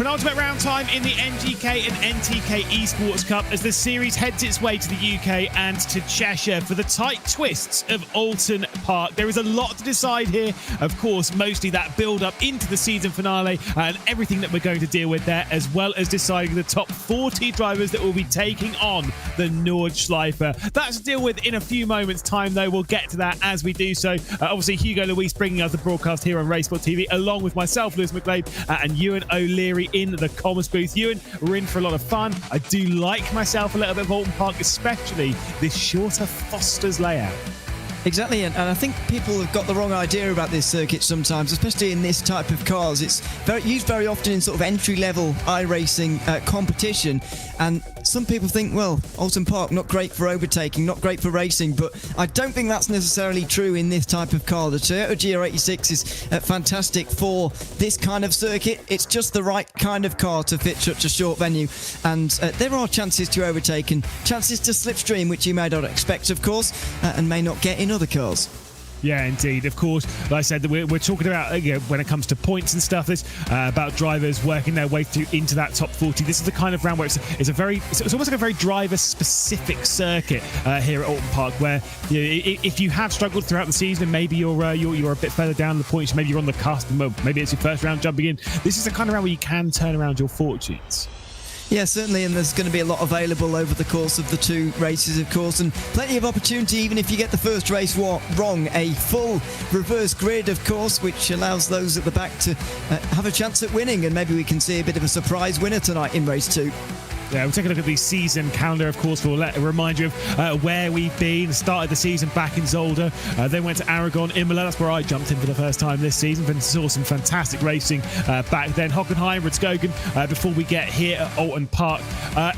Penultimate round time in the NGK and NTK Esports Cup as the series heads its way to the UK and to Cheshire for the tight twists of Oulton Park. There is a lot to decide here. Of course, mostly that build-up into the season finale and everything that we're going to deal with there, as well as deciding the top 40 drivers that will be taking on the Nordschleife. That's to deal with in a few moments' time, though. We'll get to that as we do so. Obviously, Hugo Luis bringing us the broadcast here on RaceSpotTV, along with myself, Lewis McLeod, and Ewan O'Leary in the comms booth. Ewan, we're in for a lot of fun. I do like myself a little bit of Oulton Park, especially this shorter Foster's layout. Exactly, and I think people have got the wrong idea about this circuit sometimes, especially in this type of cars. It's used very often in sort of entry-level iRacing competition, and some people think, well, Oulton Park, not great for overtaking, not great for racing, but I don't think that's necessarily true in this type of car. The Toyota GR86 is fantastic for this kind of circuit. It's just the right kind of car to fit such a short venue, and there are chances to overtake and chances to slipstream, which you may not expect, of course, and may not get in other cars. Yeah, indeed. Of course, like I said, we're talking about, when it comes to points and stuff, this about drivers working their way through into that top 40. This is the kind of round where it's almost like a very driver-specific circuit here at Oulton Park, where if you have struggled throughout the season and maybe you're a bit further down the points, maybe you're on the cusp, and maybe it's your first round jumping in. This is the kind of round where you can turn around your fortunes. Yeah, certainly, and there's going to be a lot available over the course of the two races, of course, and plenty of opportunity even if you get the first race wrong. A full reverse grid, of course, which allows those at the back to have a chance at winning, and maybe we can see a bit of a surprise winner tonight in race 2. Yeah, we'll take a look at the season calendar, of course. We'll remind you of where we've been. Started the season back in Zolder, then went to Aragon, Imola. That's where I jumped in for the first time this season and saw some fantastic racing back then. Hockenheimring, Rudskogen, before we get here at Oulton Park.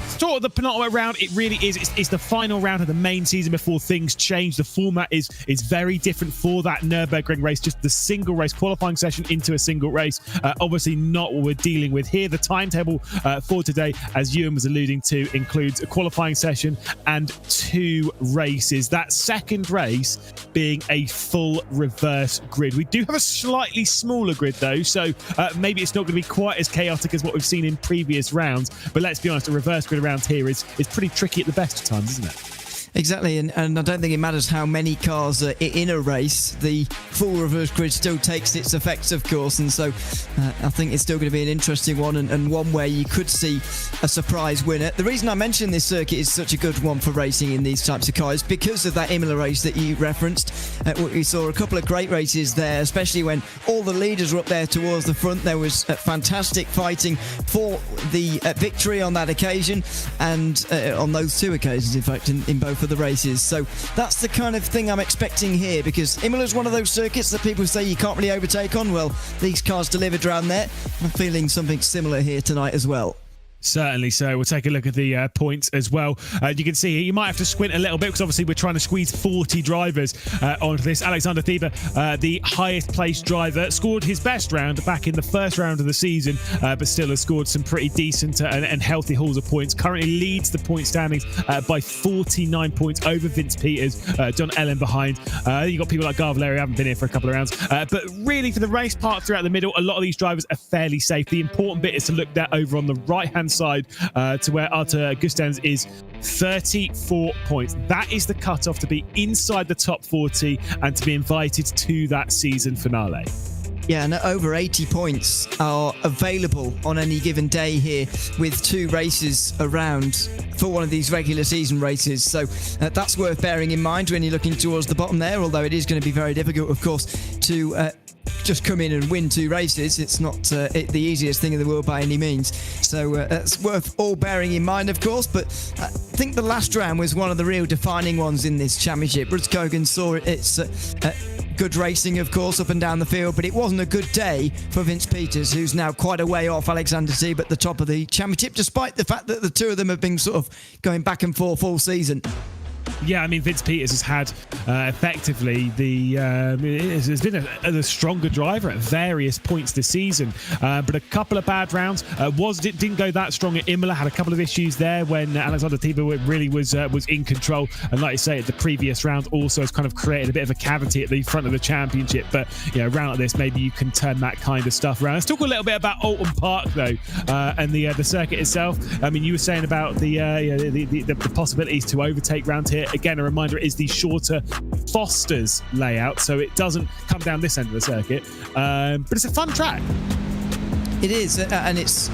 Sort of the penultimate round, it really is. It's the final round of the main season before things change. The format is very different for that Nürburgring race, just the single race qualifying session into a single race. Obviously not what we're dealing with here. The timetable for today, as Ewan was alluding to, includes a qualifying session and 2 races. That second race being a full reverse grid. We do have a slightly smaller grid though, so maybe it's not going to be quite as chaotic as what we've seen in previous rounds, but let's be honest, a reverse grid around here is pretty tricky at the best of times, isn't it? Exactly, and I don't think it matters how many cars are in a race. The full reverse grid still takes its effects, of course, and so I think it's still going to be an interesting one, and one where you could see a surprise winner. The reason I mention this circuit is such a good one for racing in these types of cars because of that Imola race that you referenced. We saw a couple of great races there, especially when all the leaders were up there towards the front. There was fantastic fighting for the victory on that occasion, and on those 2 occasions, in fact, in both of the races. So that's the kind of thing I'm expecting here, because Imola's one of those circuits that people say you can't really overtake on. Well, these cars delivered around there. I'm feeling something similar here tonight as well. Certainly so. We'll take a look at the points as well. You can see here, you might have to squint a little bit because obviously we're trying to squeeze 40 drivers onto this. Alexander Thieber, the highest placed driver, scored his best round back in the first round of the season, but still has scored some pretty decent and healthy hauls of points. Currently leads the point standings by 49 points over Vince Peters, John Ellen behind. You've got people like Garvaleri who haven't been here for a couple of rounds. But really for the race part throughout the middle, a lot of these drivers are fairly safe. The important bit is to look there over on the right-hand side to where Arthur Gustens is 34 points. That is the cutoff to be inside the top 40 and to be invited to that season finale. Yeah, and over 80 points are available on any given day here with 2 races around for one of these regular season races. So that's worth bearing in mind when you're looking towards the bottom there, although it is going to be very difficult, of course, to just come in and win 2 races. It's not the easiest thing in the world by any means. So that's worth all bearing in mind, of course. But I think the last round was one of the real defining ones in this championship. Rudskogen saw its good racing, of course, up and down the field, but it wasn't a good day for Vince Peters, who's now quite a way off Alexander Thieber at the top of the championship, despite the fact that the 2 of them have been sort of going back and forth all season. Yeah, I mean, Vince Peters has had effectively has been a stronger driver at various points this season, but a couple of bad rounds. Didn't go that strong at Imola. Had a couple of issues there when Alexander Thibault really was in control. And like you say, at the previous round, also has kind of created a bit of a cavity at the front of the championship. But a round like this, maybe you can turn that kind of stuff around. Let's talk a little bit about Oulton Park though, and the circuit itself. I mean, you were saying about the possibilities to overtake round here. Again, a reminder, it is the shorter Foster's layout, so it doesn't come down this end of the circuit, but it's a fun track. It is, and it's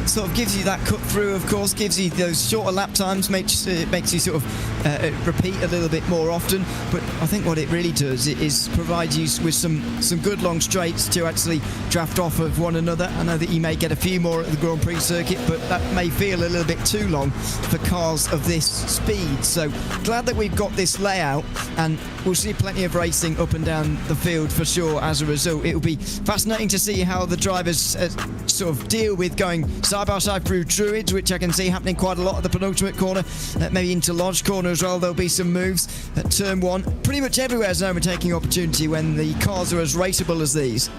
sort of gives you that cut through, of course, gives you those shorter lap times, makes you sort of repeat a little bit more often. But I think what it really does is provide you with some good long straights to actually draft off of one another. I know that you may get a few more at the Grand Prix circuit, but that may feel a little bit too long for cars of this speed. So glad that we've got this layout, and we'll see plenty of racing up and down the field for sure as a result. It will be fascinating to see how the drivers sort of deal with going side by side through Druids, which I can see happening quite a lot at the penultimate corner, maybe into Lodge corner as well. There'll be some moves at turn one. Pretty much everywhere is an overtaking opportunity when the cars are as raceable as these.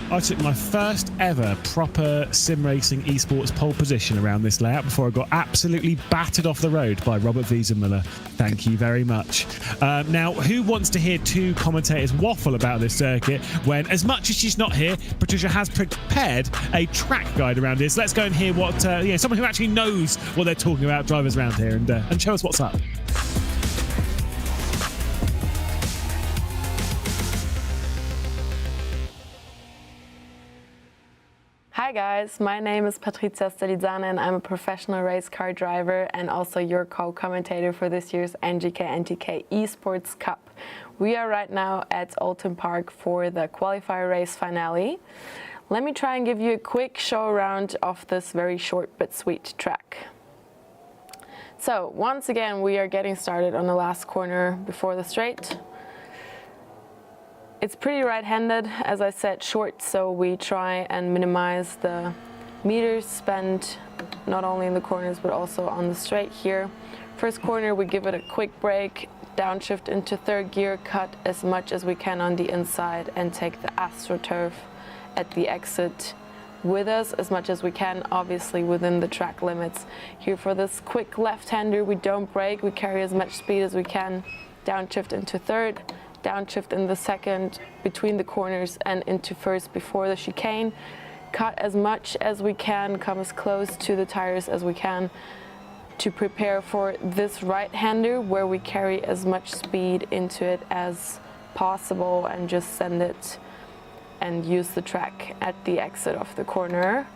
I took my first ever proper sim racing esports pole position around this layout before I got absolutely battered off the road by Robert Wiesenmuller. Thank you very much. Now, who wants to hear two commentators waffle about this circuit when, as much as she's not here, Patricia has prepared a track guide around here. So let's go and hear what someone who actually knows what they're talking about, drivers around here, and show us what's up. Hi guys, my name is Patricia Stelizana and I'm a professional race car driver and also your co-commentator for this year's NGK NTK Esports Cup. We are right now at Oulton Park for the qualifier race finale. Let me try and give you a quick show around of this very short but sweet track. So once again we are getting started on the last corner before the straight. It's pretty right-handed, as I said, short, so we try and minimize the meters spent not only in the corners but also on the straight here. First corner, we give it a quick brake, downshift into third gear, cut as much as we can on the inside and take the AstroTurf at the exit with us as much as we can, obviously within the track limits. Here for this quick left-hander, we don't brake, we carry as much speed as we can, downshift into third, downshift in the second between the corners and into first before the chicane. Cut as much as we can, come as close to the tires as we can to prepare for this right-hander where we carry as much speed into it as possible and just send it and use the track at the exit of the corner.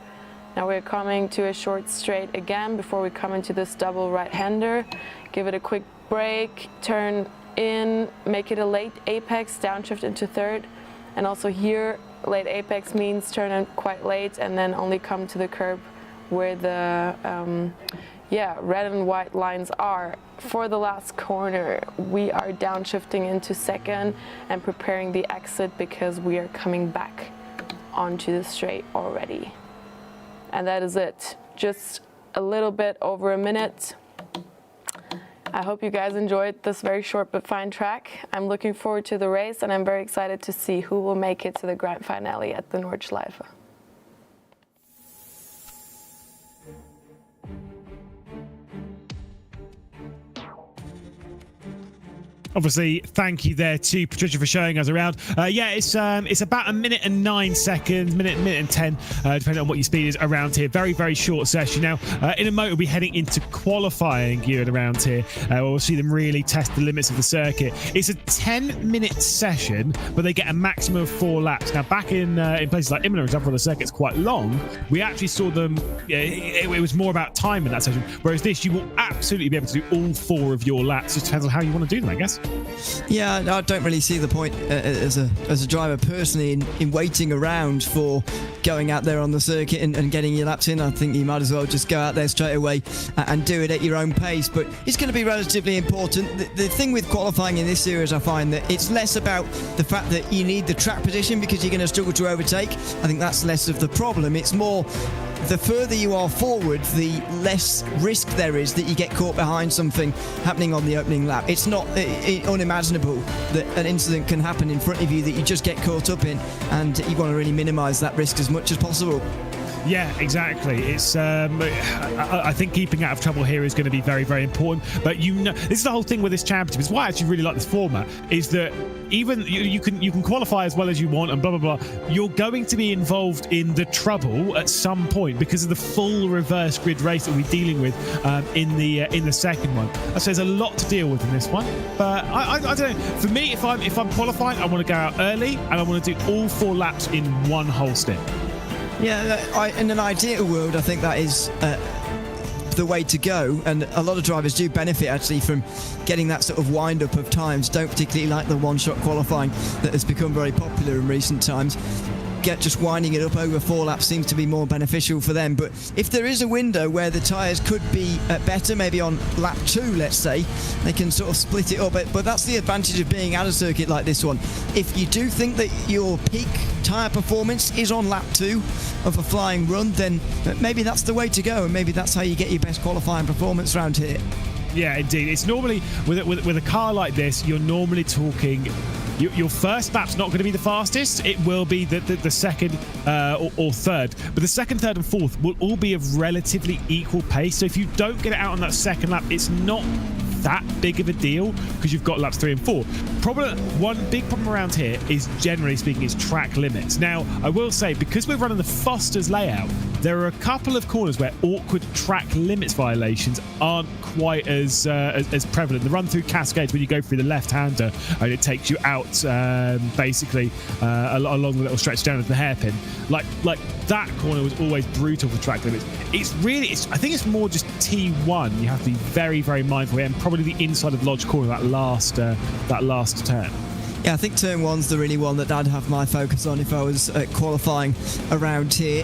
Now we're coming to a short straight again before we come into this double right-hander. Give it a quick brake, turn in, make it a late apex, downshift into third, and also here late apex means turn in quite late and then only come to the curb where the red and white lines are. For the last corner we are downshifting into second and preparing the exit because we are coming back onto the straight already. And that is it, just a little bit over a minute. I hope you guys enjoyed this very short but fine track. I'm looking forward to the race and I'm very excited to see who will make it to the grand finale at the Nordschleife. Obviously, thank you there to Patricia for showing us around. It's about a minute and 9 seconds, minute and 10, depending on what your speed is around here. Very, very short session. Now, in a moment, we'll be heading into qualifying gear around here. We'll see them really test the limits of the circuit. It's a 10-minute session, but they get a maximum of 4 laps. Now, back in places like Imola, for example, where the circuit's quite long, we actually saw them, it was more about time in that session, whereas this, you will absolutely be able to do all 4 of your laps. It just depends on how you want to do them, I guess. Yeah, I don't really see the point as a driver personally in waiting around for going out there on the circuit and getting your laps in. I think you might as well just go out there straight away and do it at your own pace. But it's going to be relatively important. The thing with qualifying in this series, I find that it's less about the fact that you need the track position because you're going to struggle to overtake. I think that's less of the problem. It's more the further you are forward, the less risk there is that you get caught behind something happening on the opening lap. It's not unimaginable that an incident can happen in front of you that you just get caught up in, and you want to really minimise that risk as much as possible. Yeah, exactly. It's I think keeping out of trouble here is going to be very, very important. But this is the whole thing with this championship. It's why I actually really like this format. Is that even you can qualify as well as you want and blah blah blah. You're going to be involved in the trouble at some point because of the full reverse grid race that we're dealing with in the second one. So there's a lot to deal with in this one. But I don't know. For me, if I'm qualifying, I want to go out early and I want to do all 4 laps in one whole stint. Yeah, in an ideal world, I think that is the way to go, and a lot of drivers do benefit actually from getting that sort of wind-up of times. Don't particularly like the one-shot qualifying that has become very popular in recent times. Just winding it up over 4 laps seems to be more beneficial for them. But if there is a window where the tyres could be better, maybe on lap 2, let's say, they can sort of split it up. But that's the advantage of being at a circuit like this one. If you do think that your peak tyre performance is on lap 2 of a flying run, then maybe that's the way to go, and maybe that's how you get your best qualifying performance around here. Yeah, indeed. It's normally with a car like this, you're normally talking. Your first lap's not going to be the fastest. It will be the second or third. But the second, third, and fourth will all be of relatively equal pace. So if you don't get it out on that second lap, it's not that big of a deal because you've got laps 3 and 4. One big problem around here is, generally speaking, is track limits. Now, I will say, because we're running the Foster's layout, there are a couple of corners where awkward track limits violations aren't quite as prevalent. The run through Cascades, when you go through the left-hander, and it takes you out basically along the little stretch down to the hairpin. Like that corner was always brutal for track limits. I think it's more just T1. You have to be very, very mindful here, and probably the inside of Lodge corner, that last turn. Yeah, I think turn 1's the really one that I'd have my focus on if I was qualifying around here.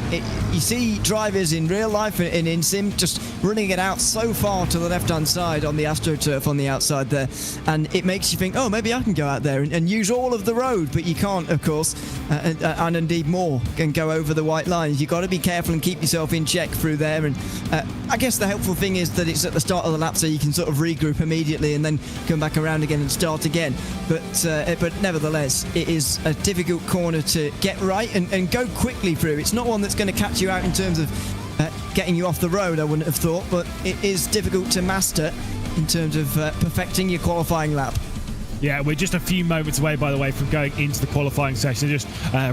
You see drivers in real life and in sim just running it out so far to the left-hand side on the AstroTurf on the outside there, and it makes you think, oh, maybe I can go out there and use all of the road, but you can't, of course, and indeed more can go over the white lines. You've got to be careful and keep yourself in check through there, and I guess the helpful thing is that it's at the start of the lap, so you can sort of regroup immediately and then come back around again and start again. But nevertheless, it is a difficult corner to get right and go quickly through. It's not one that's going to catch you out in terms of getting you off the road, I wouldn't have thought, but it is difficult to master in terms of perfecting your qualifying lap. Yeah, we're just a few moments away, by the way, from going into the qualifying session, just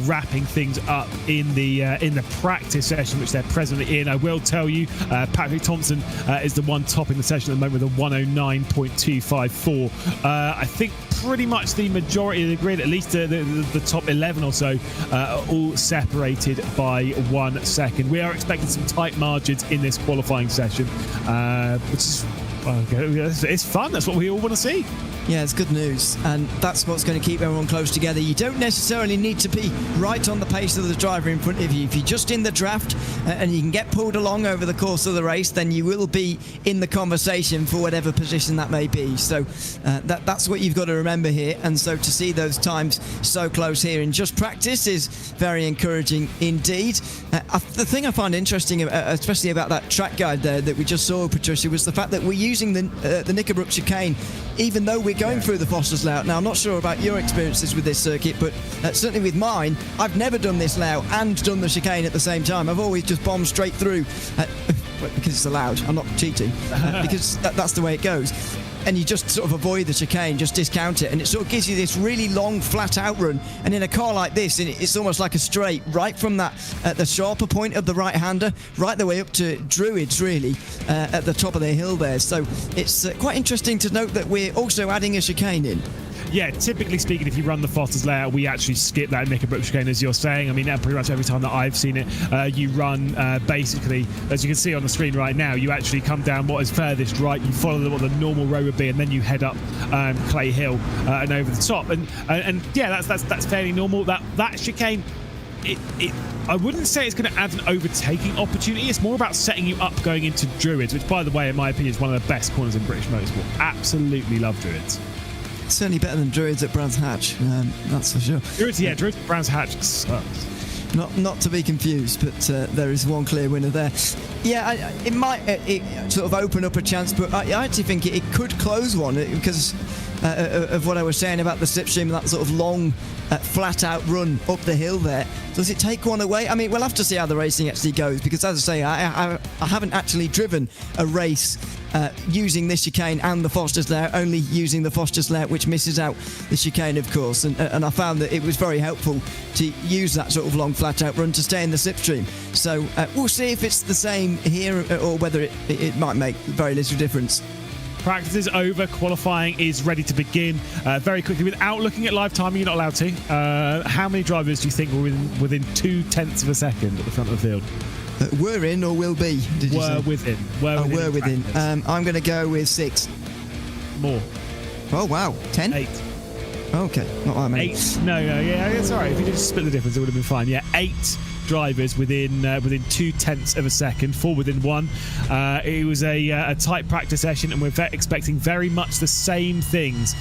wrapping things up in the practice session, which they're presently in. I will tell you, Patrick Thompson is the one topping the session at the moment with a 109.254. I think pretty much the majority of the grid, at least the top 11 or so, are all separated by 1 second. We are expecting some tight margins in this qualifying session, which is it's fun. That's what we all want to see. Yeah, it's good news, and that's what's going to keep everyone close together. You don't necessarily need to be right on the pace of the driver in front of you. If you're just in the draft and you can get pulled along over the course of the race, then you will be in the conversation for whatever position that may be. So that's what you've got to remember here, and so to see those times so close here in just practice is very encouraging indeed. The thing I find interesting, especially about that track guide there that we just saw, Patricia, was the fact that we're using the Knickerbrook chicane, even though we're going through the Foster's layout. Now, I'm not sure about your experiences with this circuit, but certainly with mine, I've never done this layout and done the chicane at the same time. I've always just bombed straight through because it's allowed. I'm not cheating because that's the way it goes. And you just sort of avoid the chicane, just discount it, and it sort of gives you this really long flat outrun. And in a car like this, it's almost like a straight, right from that the sharper point of the right-hander, right the way up to Druids, really, at the top of the hill there. So it's quite interesting to note that we're also adding a chicane in. Yeah, typically speaking, if you run the Foster's layout, we actually skip that Knickerbrook chicane, as you're saying. I mean, pretty much every time that I've seen it, you run basically, as you can see on the screen right now, you actually come down what is furthest right, you follow what the normal road would be, and then you head up Clay Hill and over the top. And yeah, that's fairly normal. That chicane, I wouldn't say it's going to add an overtaking opportunity. It's more about setting you up going into Druids, which, by the way, in my opinion, is one of the best corners in British motorsport. Absolutely love Druids. Certainly better than Druids at Brands Hatch, that's for sure. Druids at Brands Hatch sucks. Not to be confused, but there is one clear winner there. Yeah, it might sort of open up a chance, but I actually think it could close one because of what I was saying about the slipstream, that sort of long, flat-out run up the hill there. Does it take one away? I mean, we'll have to see how the racing actually goes, because as I say, I haven't actually driven a race using this chicane and the Foster's layout, only using the Foster's layout, which misses out the chicane, of course, and I found that it was very helpful to use that sort of long flat-out run to stay in the slipstream. So we'll see if it's the same here or whether it might make very little difference. Practice is over. Qualifying is ready to begin. Very quickly, without looking at live timing, you're not allowed to. How many drivers do you think were within 0.2 of a second at the front of the field? Were in or will be, did you say? Were within. I'm going to go with 6. More. Oh, wow. 10? 8. Okay, not that many. 8. No, yeah, it's all right. If you just split the difference, it would have been fine. Yeah, 8 drivers within 0.2 of a second, 4 within 1. It was a tight practice session, and we're expecting very much the same things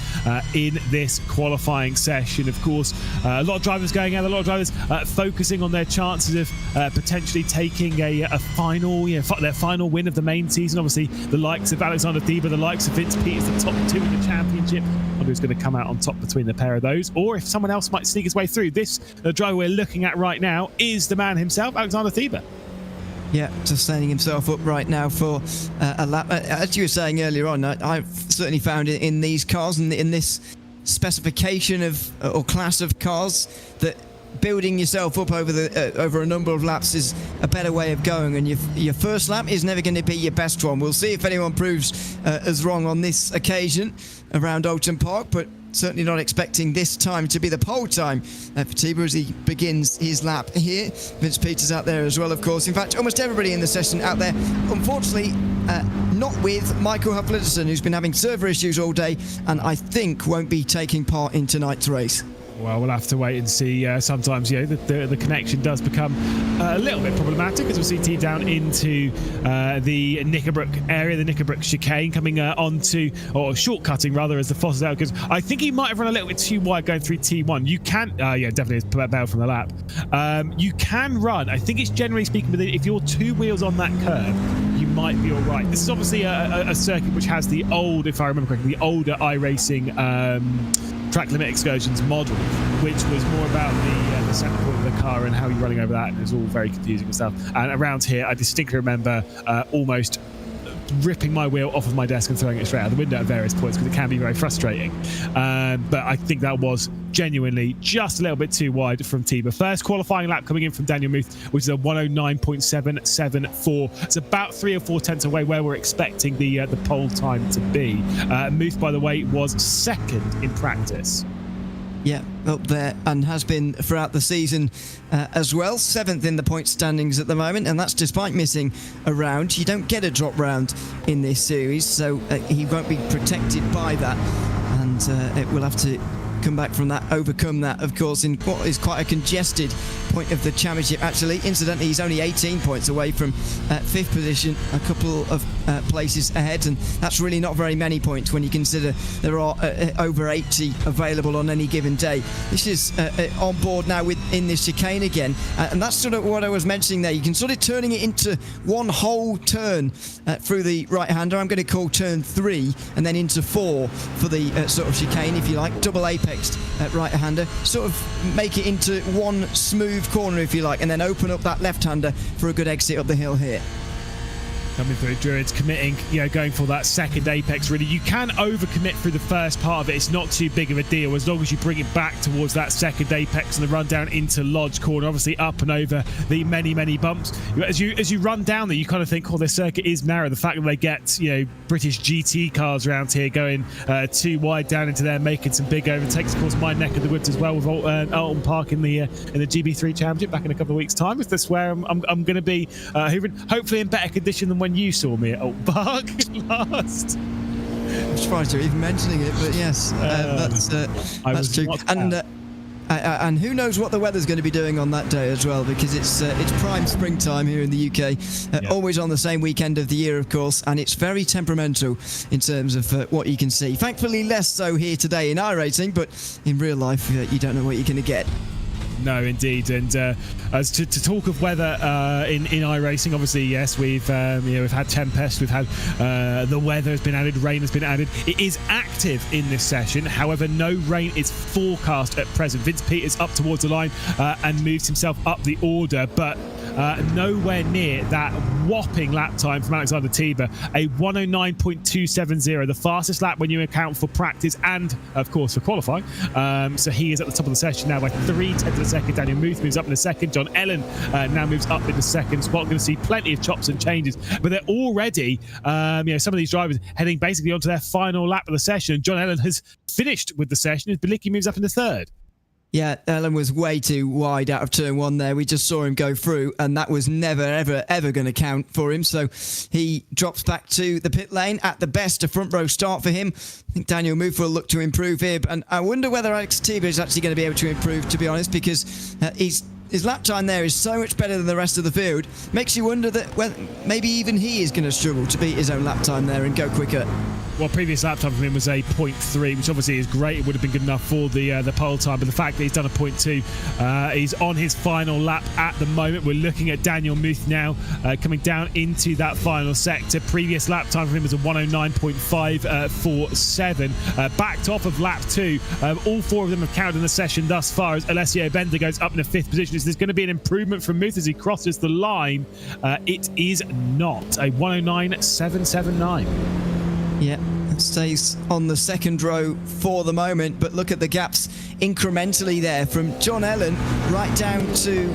in this qualifying session. Of course, a lot of drivers going out, a lot of drivers focusing on their chances of potentially taking a final, their final win of the main season. Obviously, the likes of Alexander Thieber, the likes of Vince Peters, the top 2 in the championship. I wonder who's going to come out on top between the pair of those, or if someone else might sneak his way through. This driver we're looking at right now is the man himself, Alexander Thieber. Yeah, just standing himself up right now for a lap. As you were saying earlier on, I've certainly found it in these cars and in this specification of or class of cars that building yourself up over a number of laps is a better way of going, and your first lap is never going to be your best one. We'll see if anyone proves us wrong on this occasion around Oulton Park, but certainly not expecting this time to be the pole time for Thieber as he begins his lap here. Vince Peters out there as well, of course. In fact, almost everybody in the session out there. Unfortunately, not with Michael Huff-Litterson, who's been having server issues all day and I think won't be taking part in tonight's race. Well, we'll have to wait and see. Sometimes, the connection does become a little bit problematic as we'll see T down into the Knickerbrook area, the Knickerbrook chicane, coming onto, or shortcutting rather, as the Foster's out, because I think he might have run a little bit too wide going through T1. You can, definitely it's bail from the lap. You can run, I think it's generally speaking, if you're 2 wheels on that curve, you might be all right. This is obviously a circuit which has the old, if I remember correctly, the older iRacing track limit excursions model, which was more about the center point of the car and how you're running over that, and it was all very confusing and stuff. And around here, I distinctly remember almost ripping my wheel off of my desk and throwing it straight out the window at various points, because it can be very frustrating. But I think that was genuinely just a little bit too wide from Thieber. First qualifying lap coming in from Daniel Muth, which is a 109.774. It's about 3 or 4 tenths away where we're expecting the pole time to be. Muth, by the way, was second in practice. Yeah, up there, and has been throughout the season as well. 7th in the point standings at the moment, and that's despite missing a round. You don't get a drop round in this series, so he won't be protected by that, and it will have to come back from that, overcome that, of course, in what is quite a congested point of the championship. Actually, incidentally, he's only 18 points away from 5th position, a couple of places ahead, and that's really not very many points when you consider there are over 80 available on any given day. This is on board now in this chicane again, and that's sort of what I was mentioning there. You can sort of turning it into one whole turn through the right-hander. I'm going to call turn 3 and then into 4 for the sort of chicane, if you like, double apex right-hander, sort of make it into one smooth corner, if you like, and then open up that left-hander for a good exit up the hill here. Coming through, Druids committing, going for that second apex, really. You can overcommit through the first part of it. It's not too big of a deal as long as you bring it back towards that second apex and the run down into Lodge Corner, obviously up and over the many bumps. As you run down there, you kind of think, this circuit is narrow. The fact that they get, British GT cars around here going too wide down into there, making some big overtakes. Of course, my neck of the woods as well with Oulton Park in the GB3 Championship back in a couple of weeks' time. If that's where I'm going to be, hopefully in better condition than when you saw me at Oulton Park last. I'm surprised you're even mentioning it, but yes, that's true. And who knows what the weather's going to be doing on that day as well, because it's prime springtime here in the UK, always on the same weekend of the year, of course, and it's very temperamental in terms of what you can see. Thankfully, less so here today in iRacing, but in real life, you don't know what you're going to get. No, indeed. And as to talk of weather in iRacing, obviously, yes, we've had tempests, we've had the weather has been added, rain has been added. It is active in this session. However, no rain is forecast at present. Vince Peters up towards the line and moves himself up the order, but nowhere near that whopping lap time from Alexander Tiber, a 109.270, the fastest lap when you account for practice and, of course, for qualifying. So he is at the top of the session now by 0.3 of a second. Daniel Muth moves up in the second. John Ellen now moves up in the second spot. Going to see plenty of chops and changes, but they're already, some of these drivers heading basically onto their final lap of the session. John Ellen has finished with the session as Bilicki moves up in the third. Yeah, Ellen was way too wide out of turn one there. We just saw him go through, and that was never, ever going to count for him. So he drops back to the pit lane. At the best, a front row start for him. I think Daniel Muth will look to improve here, and I wonder whether Alex Tiber is actually going to be able to improve, to be honest, because his lap time there is so much better than the rest of the field. Makes you wonder that maybe even he is going to struggle to beat his own lap time there and go quicker. Well, previous lap time from him was a 0.3, which obviously is great. It would have been good enough for the pole time, but the fact that he's done a 0.2, he's on his final lap at the moment. We're looking at Daniel Muth now coming down into that final sector. Previous lap time for him was a 109.547, backed off of lap 2. All four of them have counted in the session thus far as Alessio Bender goes up in the 5th position. Is there going to be an improvement from Muth as he crosses the line? It is not. A 109.779. Yeah, stays on the second row for the moment, but look at the gaps incrementally there from John Ellen right down to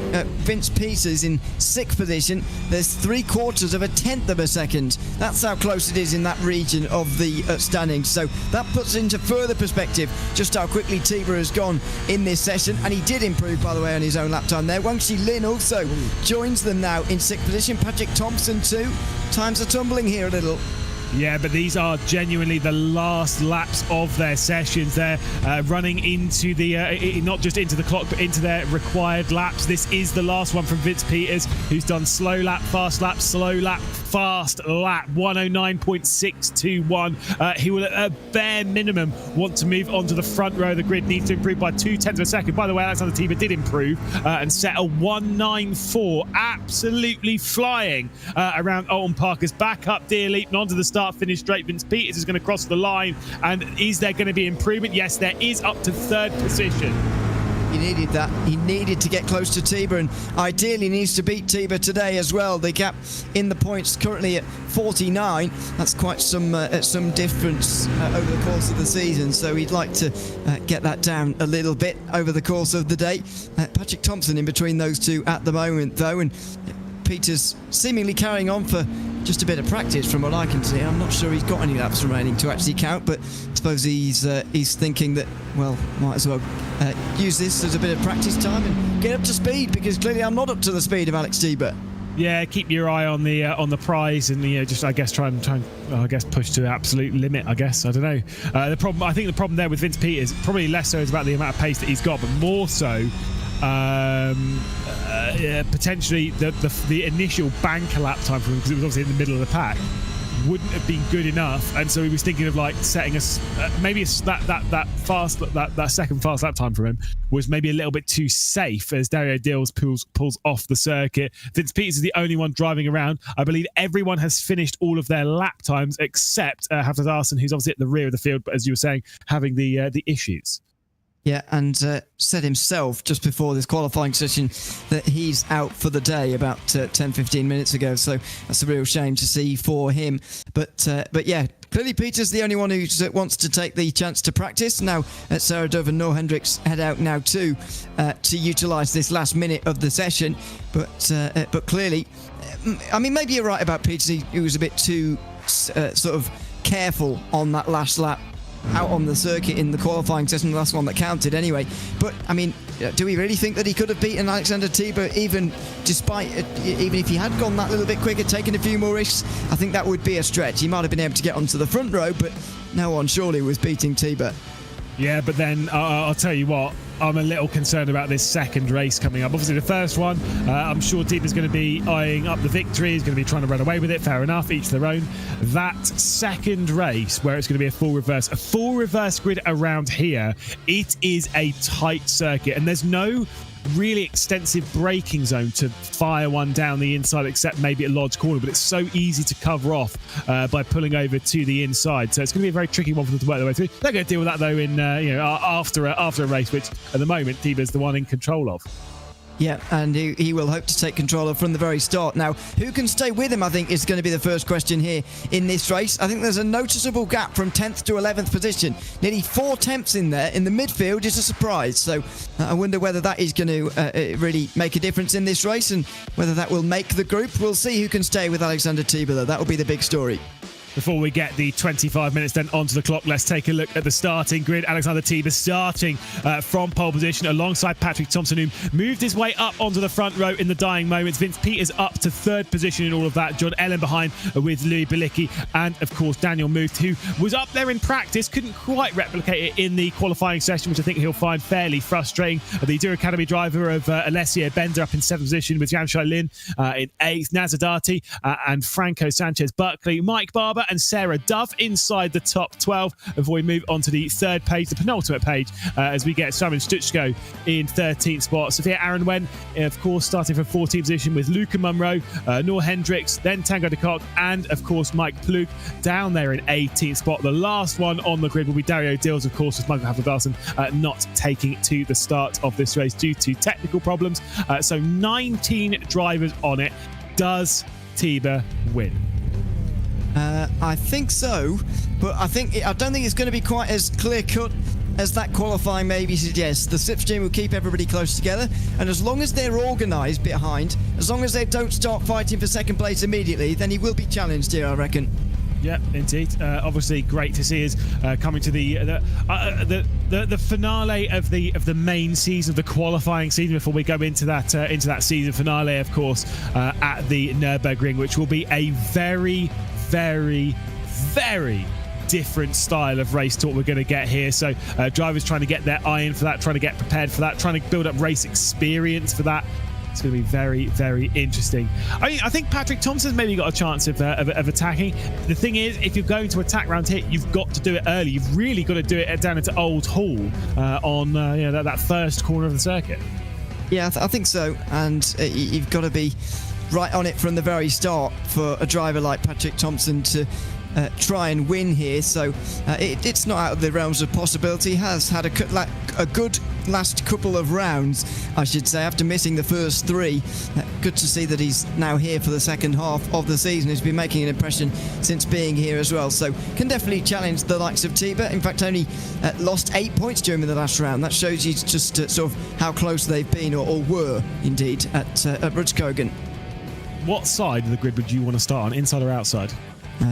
Vince Peters in 6th position. There's 3/4 of a tenth of a second. That's how close it is in that region of the standings. So that puts into further perspective just how quickly Tiber has gone in this session, and he did improve, by the way, on his own lap time there. Wangshi Lin also joins them now in 6th position. Patrick Thompson too. Times are tumbling here a little. Yeah, but these are genuinely the last laps of their sessions. They're running into the, not just into the clock, but into their required laps. This is the last one from Vince Peters, who's done slow lap, fast lap, slow lap, fast lap, 109.621. He will, at a bare minimum, want to move onto the front row of the grid. Needs to improve by 0.2 of a second. By the way, Alexander Tiber did improve and set a 194, absolutely flying around Oulton Park. Is back up Deer Leap and onto the start finish straight. Vince Peters is going to cross the line, and is there going to be improvement? Yes, there is, up to 3rd position. He needed that. He needed to get close to Tiber, and ideally needs to beat Tiber today as well. The gap in the points currently at 49. That's quite some difference over the course of the season, so he'd like to get that down a little bit over the course of the day. Patrick Thompson in between those two at the moment, though, and Peters seemingly carrying on for just a bit of practice from what I can see. I'm not sure he's got any laps remaining to actually count, but I suppose he's thinking that, well, might as well use this as a bit of practice time and get up to speed, because clearly I'm not up to the speed of Alex Tiber. Yeah, keep your eye on the prize, and just I guess try and push to the absolute limit. I guess, I don't know. I think the problem there with Vince Peters probably less so is about the amount of pace that he's got, but more so potentially the initial banker lap time for him, because it was obviously in the middle of the pack, wouldn't have been good enough, and so he was thinking of like setting us maybe that second fast lap time for him was maybe a little bit too safe as Dario Dills pulls off the circuit. Vince Peters is the only one driving around. I believe everyone has finished all of their lap times except Hafez Arslan, who's obviously at the rear of the field, but as you were saying, having the issues. Yeah, and said himself just before this qualifying session that he's out for the day about 10-15 minutes ago. So that's a real shame to see for him. But yeah, clearly Peter's the only one who wants to take the chance to practice. Now, Sarah Dove and Noor Hendricks head out now too to utilise this last minute of the session. But clearly, I mean, maybe you're right about Peters. He was a bit too sort of careful on that last lap out on the circuit in the qualifying session, the last one that counted anyway. But I mean, do we really think that he could have beaten Alexander Tiber even if he had gone that little bit quicker, taken a few more risks? I think that would be a stretch. He might have been able to get onto the front row, but no one surely was beating Tiber. Yeah, but then I'll tell you what, I'm a little concerned about this second race coming up. Obviously, the first one, I'm sure Tiber's going to be eyeing up the victory. He's going to be trying to run away with it. Fair enough, each their own. That second race, where it's going to be a full reverse grid around here, it is a tight circuit, and there's no really extensive braking zone to fire one down the inside, except maybe a lodge corner, but it's so easy to cover off by pulling over to the inside. So it's going to be a very tricky one for them to work their way through. They're going to deal with that though in after a race, which at the moment Tiba's the one in control of. Yeah, and he will hope to take control of from the very start. Now, who can stay with him, I think, is going to be the first question here in this race. I think there's a noticeable gap from 10th to 11th position. Nearly 4 tenths in there. In the midfield is a surprise. So I wonder whether that is going to really make a difference in this race and whether that will make the group. We'll see who can stay with Alexander Tiba, though. That will be the big story. Before we get the 25 minutes then onto the clock, let's take a look at the starting grid. Alexander Tiba starting from pole position alongside Patrick Thompson, who moved his way up onto the front row in the dying moments. Vince Peters up to 3rd position in all of that. John Ellen behind with Louis Bilicki, and of course Daniel Muth, who was up there in practice, couldn't quite replicate it in the qualifying session, which I think he'll find fairly frustrating. The Enduro Academy driver of Alessio Bender up in 7th position with Jamshai Lin in 8th. Nazadati and Franco Sanchez Buckley, Mike Barber and Sarah Dove inside the top 12 before we move on to the 3rd page, the penultimate page, as we get Simon Stutschko in 13th spot. Sophia Aronwen, of course, starting from 14th position with Luca Munro, Noor Hendricks, then Tango de Kock, and of course Mike Plug down there in 18th spot. The last one on the grid will be Dario Dills, of course, with Michael Hafler-Darson not taking it to the start of this race due to technical problems. So 19 drivers on it. Does Tiba win? I think so, but I don't think it's going to be quite as clear-cut as that qualifying maybe suggests. The slipstream will keep everybody close together, and as long as they're organised behind, as long as they don't start fighting for 2nd place immediately, then he will be challenged here, I reckon. Yeah, indeed. Obviously, great to see us coming to the finale of the main season, of the qualifying season. Before we go into that season finale, of course, at the Nürburgring, which will be a very, very, very different style of race to what we're going to get here. So drivers trying to get their eye in for that, trying to get prepared for that, trying to build up race experience for that. It's going to be very, very interesting. I mean, I think Patrick Thompson's maybe got a chance of attacking. The thing is, if you're going to attack round here, you've got to do it early. You've really got to do it down into Old Hall on that first corner of the circuit. Yeah, I think so. And you've got to be right on it from the very start for a driver like Patrick Thompson to try and win here. So it's not out of the realms of possibility. He has had a good last couple of rounds, I should say, after missing the first 3. Good to see that he's now here for the second half of the season. He's been making an impression since being here as well, so can definitely challenge the likes of Tiba. In fact, only lost 8 points during the last round. That shows you just sort of how close they've been, or were indeed, at Rudskogen. What side of the grid would you want to start on, inside or outside?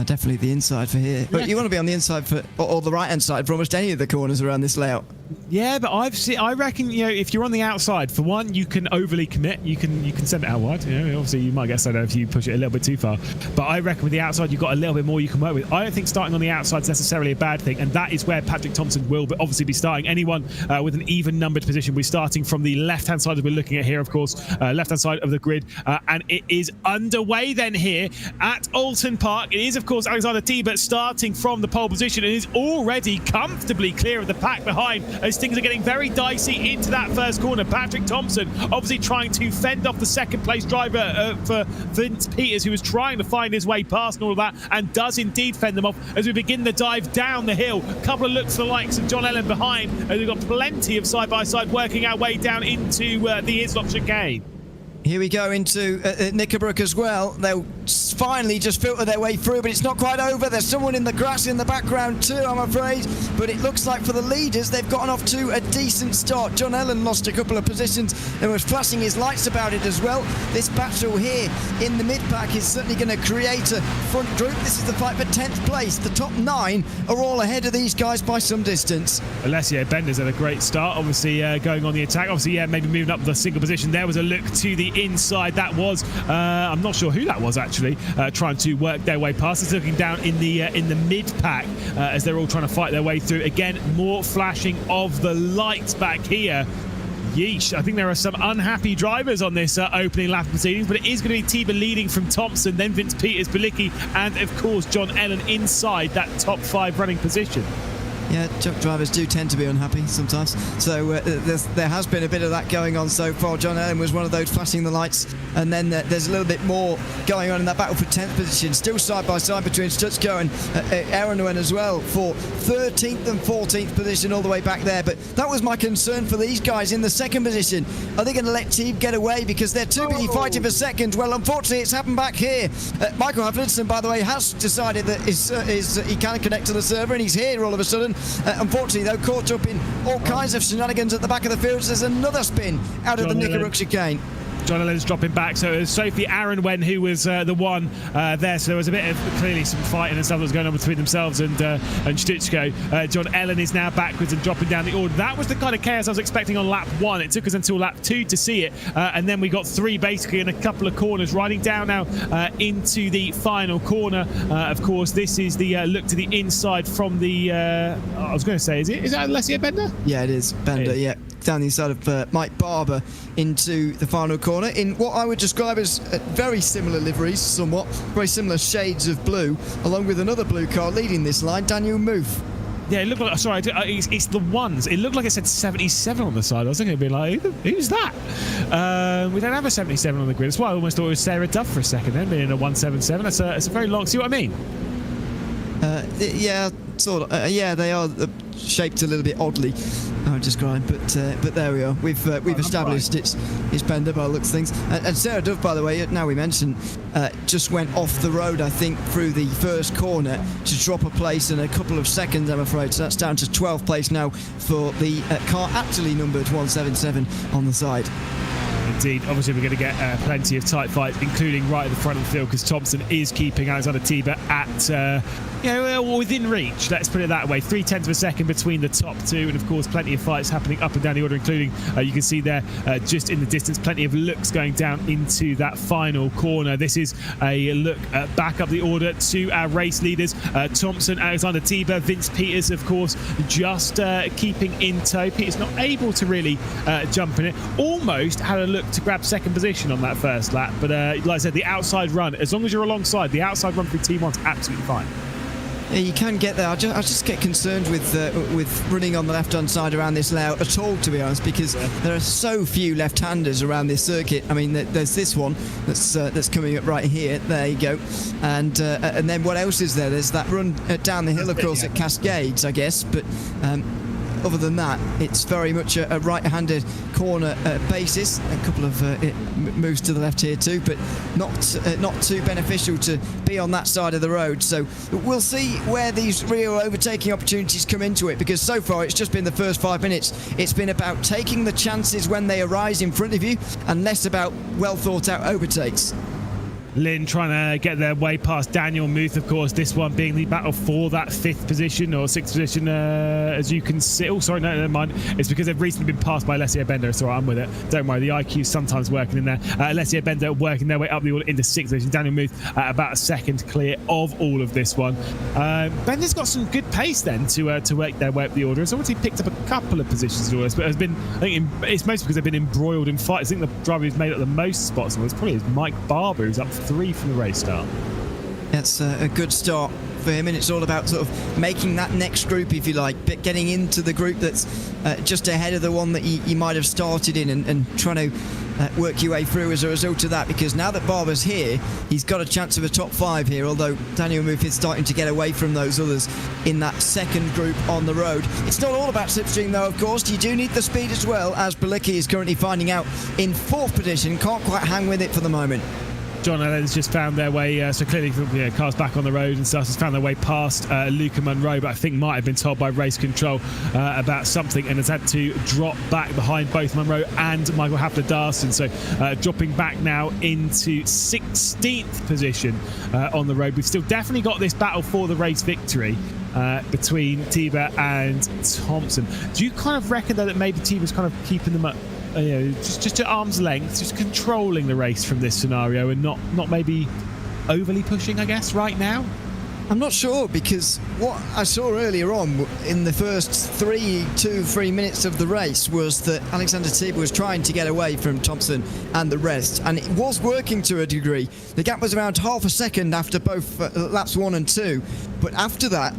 Definitely the inside for here. But you want to be on the inside or the right-hand side for almost any of the corners around this layout. Yeah, but I reckon, if you're on the outside, for one, you can overly commit. You can send it out wide. Obviously you might get slowed down if you push it a little bit too far. But I reckon with the outside, you've got a little bit more you can work with. I don't think starting on the outside is necessarily a bad thing, and that is where Patrick Thompson will obviously be starting. Anyone with an even numbered position, we're starting from the left-hand side as we're looking at here, of course, left-hand side of the grid, and it is underway then here at Oulton Park. It is, of course, Alexander Tiba starting from the pole position and is already comfortably clear of the pack behind, as things are getting very dicey into that first corner. Patrick Thompson obviously trying to fend off the 2nd place driver for Vince Peters, who was trying to find his way past and all of that, and does indeed fend them off as we begin the dive down the hill. A couple of looks for the likes of John Ellen behind, and we've got plenty of side-by-side working our way down into the Islop chicane. Here we go into Knickerbrook as well. They'll finally just filter their way through, but it's not quite over. There's someone in the grass in the background too, I'm afraid. But it looks like for the leaders, they've gotten off to a decent start. John Ellen lost a couple of positions and was flashing his lights about it as well. This battle here in the mid-pack is certainly going to create a front group. This is the fight for 10th place. The top 9 are all ahead of these guys by some distance. Alessio Bender's had a great start, obviously going on the attack. Obviously, maybe moving up the single position. There was a look to the inside. That was, I'm not sure who that was actually, trying to work their way past. It's looking down in the mid-pack as they're all trying to fight their way through. Again, more flashing of the lights back here. Yeesh, I think there are some unhappy drivers on this opening lap of proceedings, but it is going to be Tiba leading from Thompson, then Vince Peters, Bilicki, and of course John Ellen inside that top 5 running position. Yeah, truck drivers do tend to be unhappy sometimes. So there has been a bit of that going on so far. John Ellen was one of those flashing the lights, and then there's a little bit more going on in that battle for 10th position. Still side by side between Rudskogen and Aragon as well for 13th and 14th position all the way back there. But that was my concern for these guys in the second position. Are they going to let Teeb get away because they're too busy fighting for second? Well, unfortunately, it's happened back here. Michael Haflinson, by the way, has decided that he can connect to the server, and he's here all of a sudden. Unfortunately, though, caught up in all kinds of shenanigans at the back of the field. There's another spin out of the Nürburgring chicane. John Allen's dropping back, so it was Sophie Aragon who was the one there. So there was a bit of clearly some fighting and stuff that was going on between themselves and Stutzko. John Ellen is now backwards and dropping down the order. That was the kind of chaos I was expecting on lap 1. It took us until lap 2 to see it, and then we got 3 basically in a couple of corners, riding down now into the final corner. Of course, this is the look to the inside from the. I was going to say, is that Alessia Bender? Yeah, it is Bender. Yeah, down the inside of Mike Barber into the final corner in what I would describe as very similar liveries, somewhat very similar shades of blue, along with another blue car leading this line, Daniel Moof. Yeah, it looked like, sorry, it's the ones. It looked like it said 77 on the side. I was thinking, like, who's that? We don't have a 77 on the grid. That's why I almost thought it was Sarah Duff for a second then, being a 177. That's a very long, see what I mean? Yeah, sort of. Yeah, they are shaped a little bit oddly, I would describe, but there we are. We've established it's Bender by the looks of things. And Sarah Duff, by the way, now we mentioned, just went off the road, I think, through the first corner to drop a place in a couple of seconds, I'm afraid. So that's down to 12th place now for the car actually numbered 177 on the side. Indeed, obviously we're going to get plenty of tight fights, including right at the front of the field, because Thompson is keeping Alexander Tieber at within reach. Let's put it that way. 0.3 of a second between the top two, and of course plenty of fights happening up and down the order, including you can see there just in the distance, plenty of looks going down into that final corner. This is a look back up the order to our race leaders: Thompson, Alexander Tieber, Vince Peters, of course, just keeping in tow. Peters not able to really jump in it. Almost had a look to grab second position on that first lap, but like I said, the outside run, as long as you're alongside, the outside run through T1's absolutely fine. Yeah, you can get there. I just get concerned with running on the left-hand side around this layout at all, to be honest, because there are so few left-handers around this circuit. I mean, there's this one that's coming up right here. There you go. And then what else is there? There's that run down the hill, of course, at Cascades, I guess, but other than that, it's very much a right-handed corner basis. A couple of moves to the left here too, but not too beneficial to be on that side of the road. So we'll see where these real overtaking opportunities come into it, because so far it's just been the first 5 minutes. It's been about taking the chances when they arise in front of you, and less about well thought out overtakes. Lynn trying to get their way past Daniel Muth, of course, this one being the battle for that 5th position or 6th position, as you can see. Oh, sorry, no, never mind. It's because they've recently been passed by Alessia Bender. It's all right, I'm with it. Don't worry, the IQ's sometimes working in there. Alessia Bender working their way up the order into 6th position. Daniel Muth about a second clear of all of this one. Bender's got some good pace then to work their way up the order. It's obviously picked up a couple of positions, but has been, I think it's mostly because they've been embroiled in fights. I think the driver who's made up the most spots was probably Mike Barber, who's up 3 from the race start. That's a good start for him, and it's all about sort of making that next group, if you like, but getting into the group that's just ahead of the one that you might have started in, and trying to work your way through as a result of that, because now that Barber's here, he's got a chance of a top 5 here, although Daniel Muth is starting to get away from those others in that second group on the road. It's not all about slipstream though, of course. You do need the speed as well, as Balicki is currently finding out in 4th position, can't quite hang with it for the moment. John Allen's just found their way, so clearly cars back on the road and stuff, has found their way past Luca Munro, but I think might have been told by race control about something, and has had to drop back behind both Munro and Michael Hafler-Darson. So dropping back now into 16th position on the road. We've still definitely got this battle for the race victory between Tieber and Thompson. Do you kind of reckon though that maybe Tieber's kind of keeping them up, just at arm's length, just controlling the race from this scenario, and not maybe overly pushing, I guess, right now? I'm not sure, because what I saw earlier on in the first 3 minutes of the race was that Alexander Tieber was trying to get away from Thompson and the rest, and it was working to a degree. The gap was around half a second after both laps 1 and 2, but after that,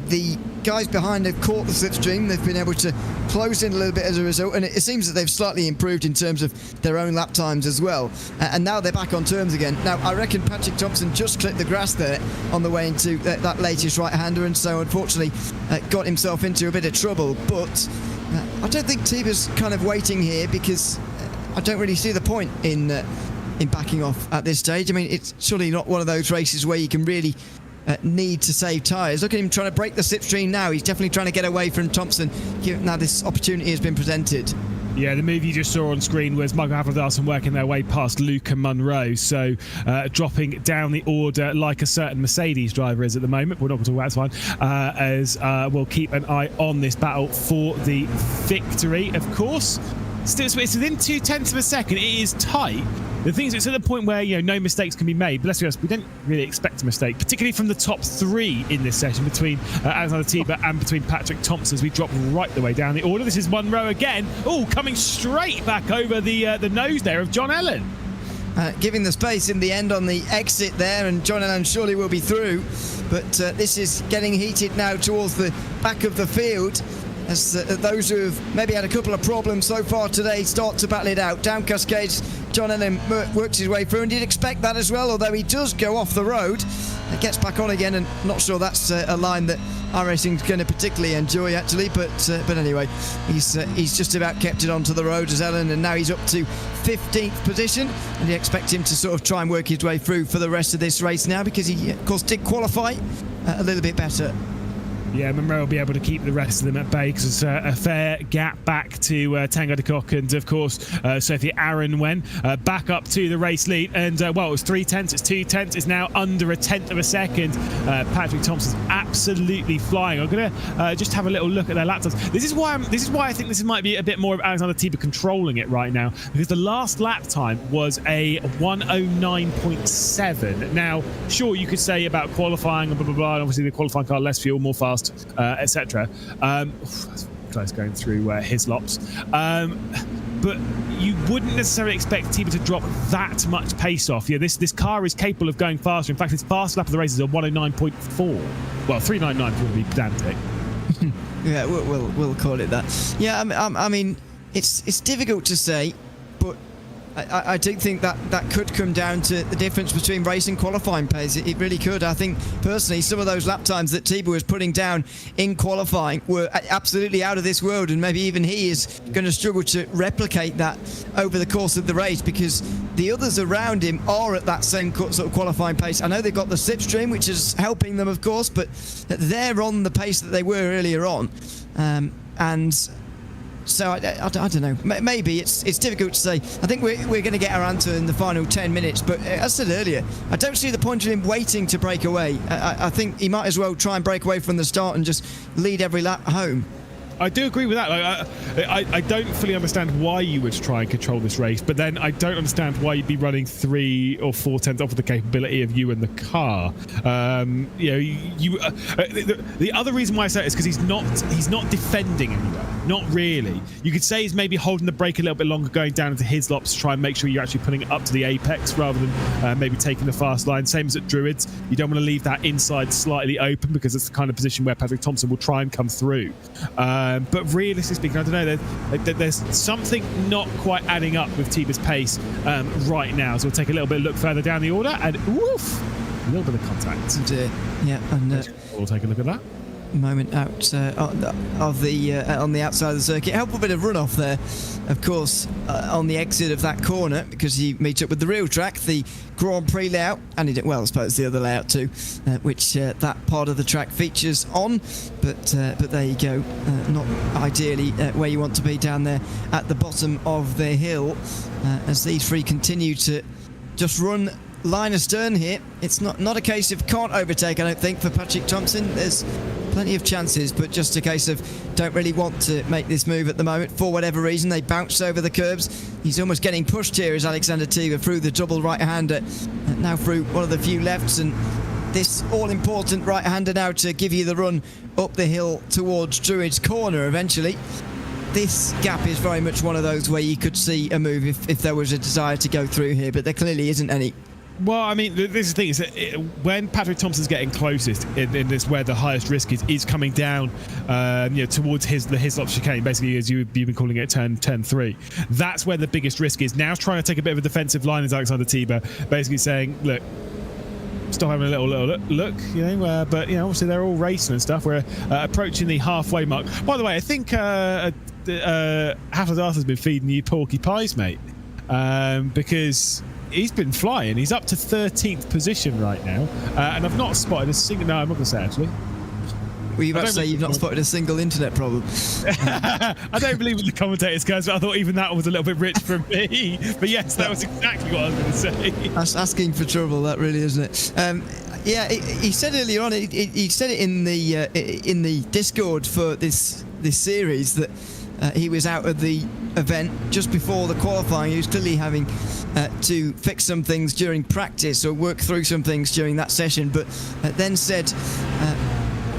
the guys behind have caught the slipstream. They've been able to close in a little bit as a result, and it seems that they've slightly improved in terms of their own lap times as well. And now they're back on terms again. Now, I reckon Patrick Thompson just clipped the grass there on the way into that latest right-hander, and so unfortunately got himself into a bit of trouble. But I don't think Tiba's kind of waiting here, because I don't really see the point in backing off at this stage. I mean, it's surely not one of those races where you can really need to save tyres. Look at him trying to break the slipstream now. He's definitely trying to get away from Thompson now this opportunity has been presented. Yeah, the move you just saw on screen was Michael Haveldarson working their way past Luca Munro, so dropping down the order like a certain Mercedes driver is at the moment. We're not going to talk about that one, as we'll keep an eye on this battle for the victory, of course. Still, it's within 0.2 of a second. It is tight. The thing is, it's at the point where, you know, no mistakes can be made. But let's be honest, we don't really expect a mistake, particularly from the top three in this session between Alexander Tiba and between Patrick Thompson, as we drop right the way down the order. This is Munro again. Oh, coming straight back over the nose there of John Ellen. Giving the space in the end on the exit there, and John Ellen surely will be through. But this is getting heated now towards the back of the field, as those who have maybe had a couple of problems so far today start to battle it out. Down Cascades, John Ellen works his way through, and you'd expect that as well, although he does go off the road. Gets back on again, and not sure that's a line that iRacing's going to particularly enjoy, actually, but anyway, he's just about kept it onto the road as Ellen, and now he's up to 15th position, and you expect him to sort of try and work his way through for the rest of this race now, because he, of course, did qualify a little bit better. Yeah, Munro will be able to keep the rest of them at bay, because it's a fair gap back to Tango de Kock and, of course, Sophie Aronwen back up to the race lead. And, well, it was 0.3, it's 0.2, it's now under 1/10 of a second. Patrick Thompson's absolutely flying. I'm going to just have a little look at their lap times. This is why I think this might be a bit more of Alexander Tiba controlling it right now, because the last lap time was a 1:09.7. Now, sure, you could say about qualifying and blah, blah, blah, and obviously the qualifying car, less fuel, more fast, etc. Close going through Hislops. But you wouldn't necessarily expect Tiba to drop that much pace off. Yeah, this car is capable of going faster. In fact, its fast lap of the race is a 1:09.4. Well, 3:99 would be pedantic. Yeah, we'll call it that. Yeah, I mean, it's difficult to say, but I do think that could come down to the difference between race and qualifying pace. It really could. I think, personally, some of those lap times that Tiba was putting down in qualifying were absolutely out of this world, and maybe even he is going to struggle to replicate that over the course of the race, because the others around him are at that same sort of qualifying pace. I know they've got the slipstream, which is helping them, of course, but they're on the pace that they were earlier on. And so I don't know. Maybe it's difficult to say. I think we're going to get our answer in the final 10 minutes. But as I said earlier, I don't see the point of him waiting to break away. I think he might as well try and break away from the start and just lead every lap home. I do agree with that. I don't fully understand why you would try and control this race, but then I don't understand why you'd be running 3 or 4 tenths off of the capability of you and the car. The other reason why I say it is because he's not defending anywhere. Not really. You could say he's maybe holding the brake a little bit longer, going down into his lops to try and make sure you're actually putting it up to the apex rather than maybe taking the fast line. Same as at Druids. You don't want to leave that inside slightly open, because it's the kind of position where Patrick Thompson will try and come through. But realistically speaking, I don't know, there's something not quite adding up with Tiba's pace right now. So we'll take a little bit of a look further down the order, and woof, a little bit of contact. Yeah, and we'll take a look at that. Moment out on the outside of the circuit. Helpful bit of runoff there, of course, on the exit of that corner, because you meet up with the real track, the Grand Prix layout, and I suppose the other layout too, which that part of the track features on. But there you go, not ideally where you want to be, down there at the bottom of the hill, as these three continue to just run line astern here. It's not a case of can't overtake, I don't think, for Patrick Thompson. There's plenty of chances, but just a case of don't really want to make this move at the moment for whatever reason. They bounce over the curbs. He's almost getting pushed here as Alexander Tiba through the double right-hander, now through one of the few lefts, and this all-important right-hander now to give you the run up the hill towards Druid's Corner eventually. This gap is very much one of those where you could see a move if there was a desire to go through here, but there clearly isn't any. Well, I mean, this is the thing, is that when Patrick Thompson's getting closest in this, where the highest risk is coming down, towards the Hislop chicane, basically, as you've been calling it, turn 3. That's where the biggest risk is. Now, trying to take a bit of a defensive line is Alexander Tiber, basically saying, look, stop having a little look, but obviously they're all racing and stuff. We're approaching the halfway mark. By the way, I think Hafizar's been feeding you porky pies, mate, because he's been flying. He's up to 13th position right now, and I've not spotted a single. No, I'm not going to say actually. Were you about to say you've not spotted a single internet problem? I don't believe in the commentators, guys, but I thought even that was a little bit rich from me. But yes, that was exactly what I was going to say. That's asking for trouble, that really, isn't it? He said earlier on. He said it in the Discord for this series that he was out of the event just before the qualifying. He was clearly having to fix some things during practice or work through some things during that session, but then said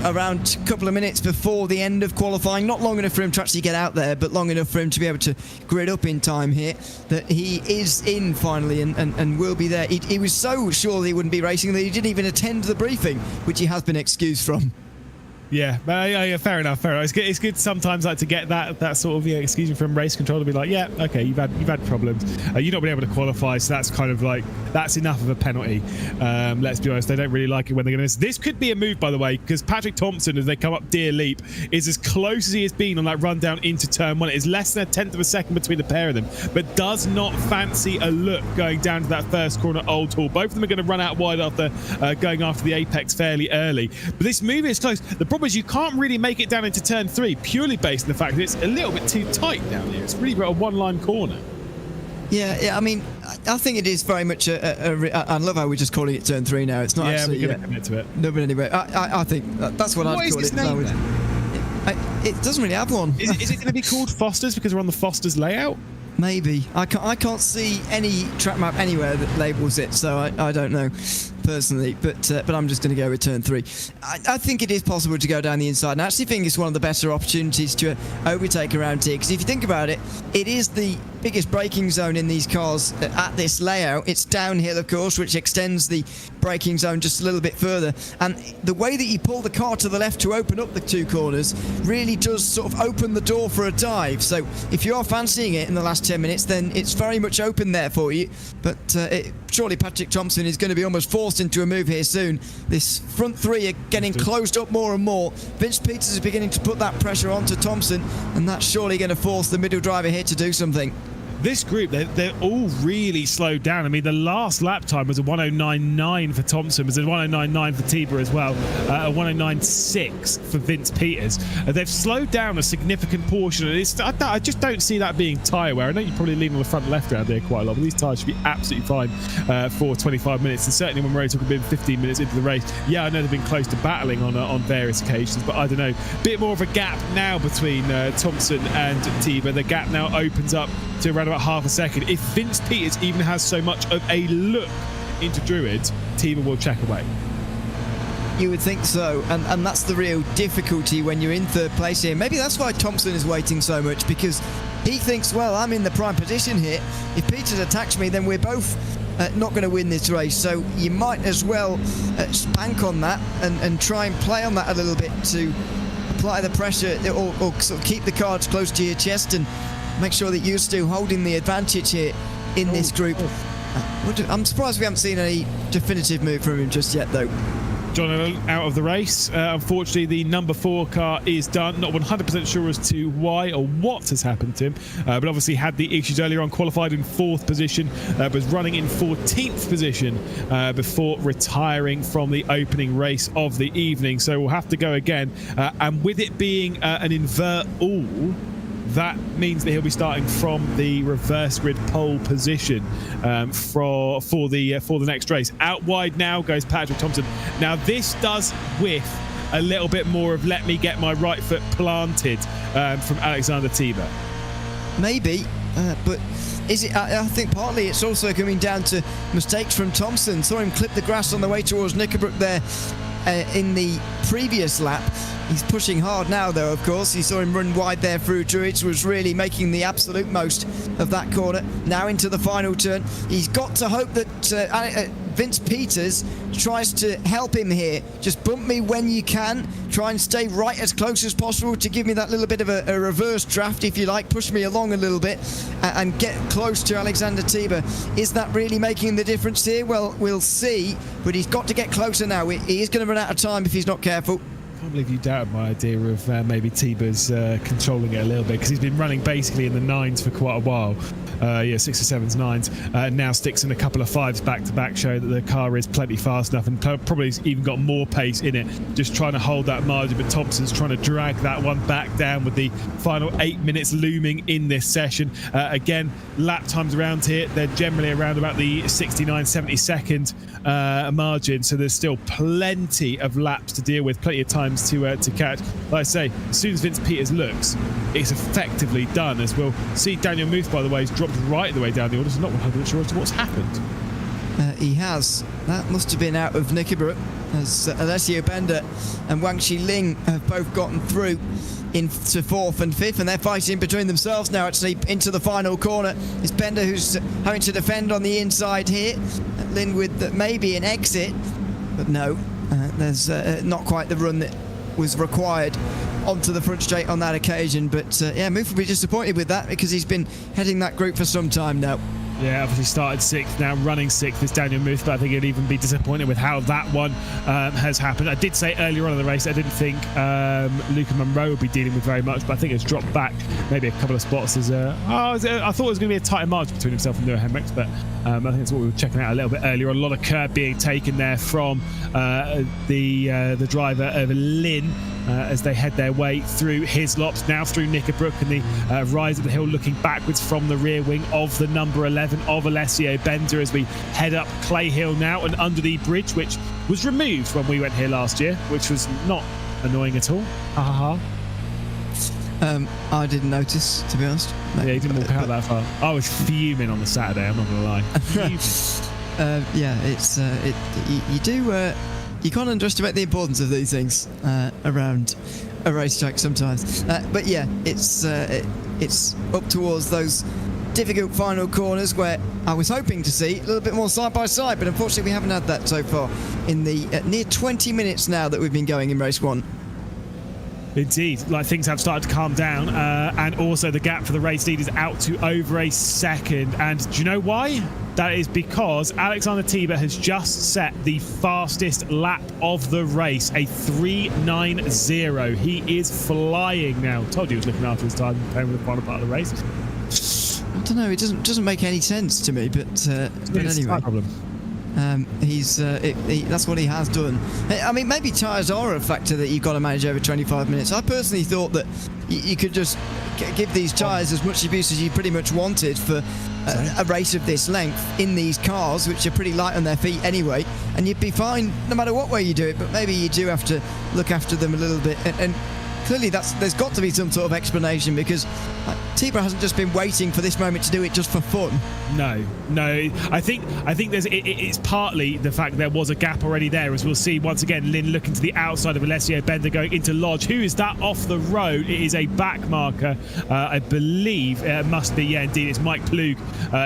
around a couple of minutes before the end of qualifying, not long enough for him to actually get out there, but long enough for him to be able to grid up in time here, that he is in finally and will be there. He was so sure that he wouldn't be racing that he didn't even attend the briefing, which he has been excused from. Yeah, fair enough. It's good sometimes to get that sort of excuse me from race control to be like, yeah, okay, you've had problems. You've not been able to qualify, so that's kind of like that's enough of a penalty. Let's be honest, they don't really like it when they're going to. This could be a move, by the way, because Patrick Thompson, as they come up Deer Leap, is as close as he has been on that run down into turn 1. It is less than a tenth of a second between the pair of them, but does not fancy a look going down to that first corner Old Hall. Both of them are going to run out wide after going after the apex fairly early. But this move is close. The problem is you can't really make it down into turn 3 purely based on the fact that it's a little bit too tight down here. It's really got a one-line corner. Yeah, I mean, I think it is very much I love how we're just calling it turn 3 now. It's not actually... Yeah, we're going to commit to it. No, but anyway, I think that's what I'd call it. What is this name then? It doesn't really have one. Is it going to be called Foster's because we're on the Foster's layout? Maybe. I can't see any track map anywhere that labels it, so I don't know personally, but I'm just going to go with turn 3. I think it is possible to go down the inside, and I actually think it's one of the better opportunities to overtake around here, because if you think about it, it is the biggest braking zone in these cars at this layout. It's downhill, of course, which extends the braking zone just a little bit further, and the way that you pull the car to the left to open up the 2 corners really does sort of open the door for a dive. So if you are fancying it in the last 10 minutes, then it's very much open there for you, but surely Patrick Thompson is going to be almost forced into a move here soon. This front 3 are getting closed up more and more. Vince Peters is beginning to put that pressure onto Thompson, and that's surely going to force the middle driver here to do something. This group, they're all really slowed down. I mean, the last lap time was a 109.9 for Thompson, was a 109.9 for Tiber as well, a 109.6 for Vince Peters. They've slowed down a significant portion, and I just don't see that being tyre wear. I know you probably lean on the front left around there quite a lot, but these tyres should be absolutely fine for 25 minutes, and certainly when we're only talking 15 minutes into the race. Yeah, I know they've been close to battling on various occasions, but I don't know. Bit more of a gap now between Thompson and Tiber. The gap now opens up to around about half a second. If Vince Peters even has so much of a look into Druids, Tiber will check away. You would think so, and that's the real difficulty when you're in third place here. Maybe that's why Thompson is waiting so much, because he thinks, well, I'm in the prime position here. If Peters attacks me, then we're both not going to win this race. So you might as well spank on that and try and play on that a little bit to apply the pressure, or sort of keep the cards close to your chest and make sure that you're still holding the advantage here in this group. I'm surprised we haven't seen any definitive move from him just yet, though. John out of the race. Unfortunately, the number 4 car is done. Not 100% sure as to why or what has happened to him, but obviously had the issues earlier on. Qualified in 4th position, was running in 14th position before retiring from the opening race of the evening. So we'll have to go again. And with it being an invert all, that means that he'll be starting from the reverse grid pole position for the next race. Out wide now goes Patrick Thompson. Now this does whiff a little bit more of let me get my right foot planted from Alexander Tiber. Maybe, but is it? I think partly it's also coming down to mistakes from Thompson. Saw him clip the grass on the way towards Knickerbrook there in the previous lap. He's pushing hard now, though, of course. You saw him run wide there through Druids, was really making the absolute most of that corner. Now into the final turn. He's got to hope that Vince Peters tries to help him here. Just bump me when you can. Try and stay right as close as possible to give me that little bit of a reverse draft, if you like. Push me along a little bit and get close to Alexander Tiber. Is that really making the difference here? Well, we'll see. But he's got to get closer now. He is going to run out of time if he's not careful. I can't believe you doubted my idea of maybe Tiber's controlling it a little bit, because he's been running basically in the 9s for quite a while. 6s or 7s, 9s. Now sticks in a couple of 5s back to back, show that the car is plenty fast enough and probably even got more pace in it. Just trying to hold that margin, but Thompson's trying to drag that one back down with the final 8 minutes looming in this session. Again, lap times around here, they're generally around about the 69, 70 second margin, so there's still plenty of laps to deal with, plenty of times to catch. Like I say, as soon as Vince Peters looks, it's effectively done, as we'll see. Daniel Muth, by the way, has dropped right the way down the order, so not 100% sure as to what's happened. He has. That must have been out of Nürburgring, as Alessio Bender and Wang Xiling have both gotten through into 4th and 5th, and they're fighting between themselves now actually into the final corner. It's Bender who's having to defend on the inside here. Lin with maybe an exit, but no, there's not quite the run that was required onto the front straight on that occasion. But yeah, Muth will be disappointed with that, because he's been heading that group for some time now. Yeah, obviously started 6th, now running 6th is Daniel Muth, but I think he'd even be disappointed with how that one has happened. I did say earlier on in the race I didn't think Luca Monroe would be dealing with very much, but I think it's dropped back maybe a couple of spots. I thought it was going to be a tighter margin between himself and Hockenheimring, but I think that's what we were checking out a little bit earlier. A lot of curb being taken there from the driver of Lin as they head their way through Hislops, now through Nürburgring, and the rise of the hill, looking backwards from the rear wing of the number 11 of Alessio Bender as we head up Clay Hill now and under the bridge, which was removed when we went here last year, which was not annoying at all. Ha ha ha. I didn't notice, to be honest. Yeah, you didn't walk out that far. I was fuming on the Saturday, I'm not going to lie. Yeah, it's you can't underestimate the importance of these things around a racetrack sometimes. But yeah, it's up towards those difficult final corners where I was hoping to see a little bit more side by side, but unfortunately we haven't had that so far in the near 20 minutes now that we've been going in race 1. Indeed, like things have started to calm down, and also the gap for the race lead is out to over a second. And do you know why? That is because Alexander Tiber has just set the fastest lap of the race, a 3:9.0. He is flying now. Told you he was looking after his time playing with the final part of the race. I don't know. It doesn't make any sense to me, but anyway. That's what he has done. I mean, maybe tyres are a factor that you've got to manage over 25 minutes. I personally thought that you could just give these tyres as much abuse as you pretty much wanted for a race of this length in these cars, which are pretty light on their feet anyway, and you'd be fine no matter what way you do it. But maybe you do have to look after them a little bit, and clearly there's got to be some sort of explanation, because Tiber hasn't just been waiting for this moment to do it just for fun. No. I think it's partly the fact there was a gap already there, as we'll see once again. Lin looking to the outside of Alessio Bender going into Lodge. Who is that off the road? It is a back marker, I believe. It must be, yeah, indeed. It's Mike Plug,